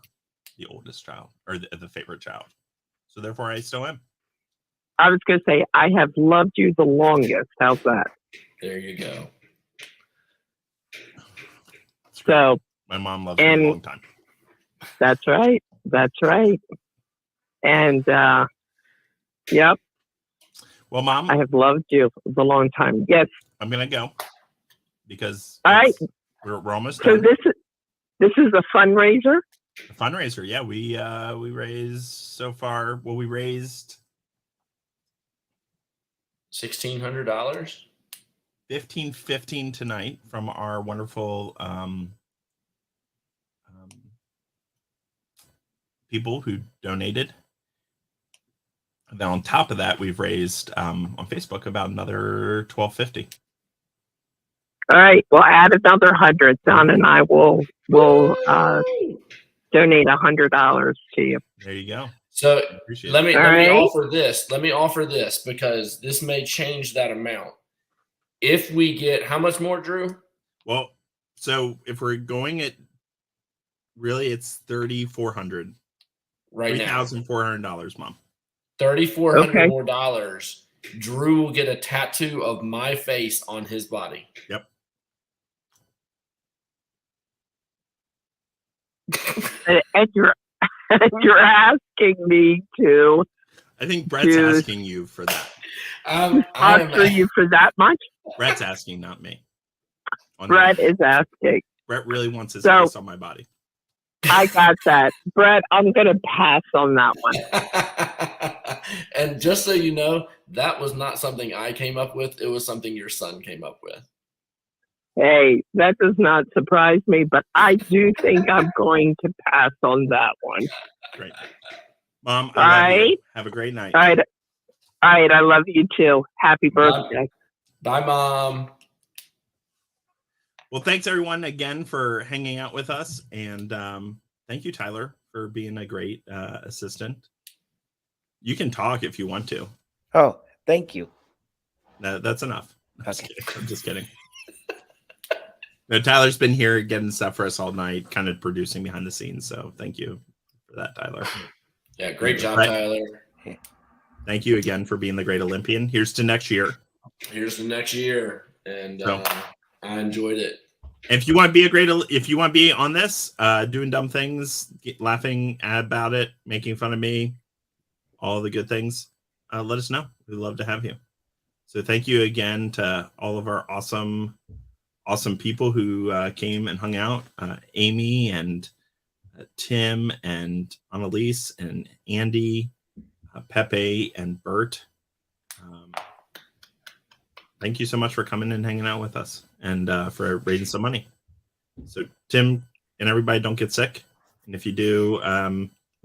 the oldest child or the favorite child. So therefore, I still am. I was going to say, I have loved you the longest. How's that? There you go. So my mom loves me a long time. That's right. And yep. Well, Mom, I have loved you the long time. Yes. I'm gonna go because all right. We're almost so done. This is a fundraiser. A fundraiser, yeah. We raised so far. Well, we raised $1,600. $1,515 tonight from our wonderful people who donated. And then on top of that, we've raised on Facebook about another $1,250. All right, we'll add another 100. Don and I will donate $100 to you. There you go. So let me right. offer this. Let me offer this because this may change that amount. If we get how much more, Drew? Well, so if we're going at really, it's $3,400 right now. $3,400, Mom. $3,400 more dollars. Drew will get a tattoo of my face on his body. Yep. And you're asking me to. I think Brett's asking you for that. Sponsor you for that much? Brett's asking, not me. Brett is asking. Brett really wants his face on my body. I got that. Brett, I'm going to pass on that one. And just so you know, that was not something I came up with. It was something your son came up with. Hey, that does not surprise me, but I do think I'm going to pass on that one. Great. Mom, All I love you. right. Have a great night. All right. All right. I love you too. Happy birthday. Bye, Mom. Well, thanks everyone again for hanging out with us. And thank you, Tyler, for being a great assistant. You can talk if you want to. Oh, thank you. No, that's enough. I'm just kidding. No, Tyler's been here getting stuff for us all night, kind of producing behind the scenes. So thank you for that, Tyler. Yeah, great job, Tyler. Thank you again for being the great Olympian. Here's to next year. Here's the next year. And I enjoyed it. If you want to be on this, doing dumb things, laughing about it, making fun of me, all the good things, let us know. We'd love to have you. So thank you again to all of our awesome people who came and hung out. Amy and Tim and Annalise and Andy, Pepe and Bert. Thank you so much for coming and hanging out with us and for raising some money. So Tim and everybody, don't get sick. And if you do,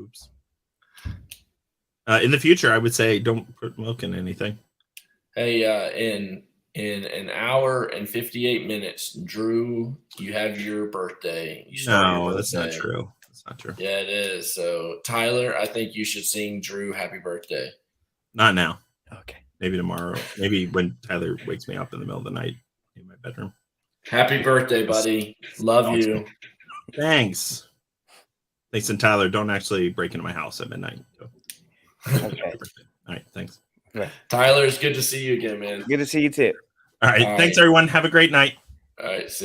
oops. In the future, I would say don't put milk in anything. Hey, in an hour and 58 minutes, Drew, you have your birthday. No, that's not true. That's not true. Yeah, it is. So Tyler, I think you should sing Drew happy birthday. Not now. Okay. Maybe tomorrow. Maybe when Tyler wakes me up in the middle of the night in my bedroom. Happy birthday, buddy. Love you. Thanks. Thanks, and Tyler, don't actually break into my house at midnight. So. Okay. All right, thanks. Tyler, it's good to see you again, man. Good to see you too. All right, thanks everyone. Have a great night. All right, see you.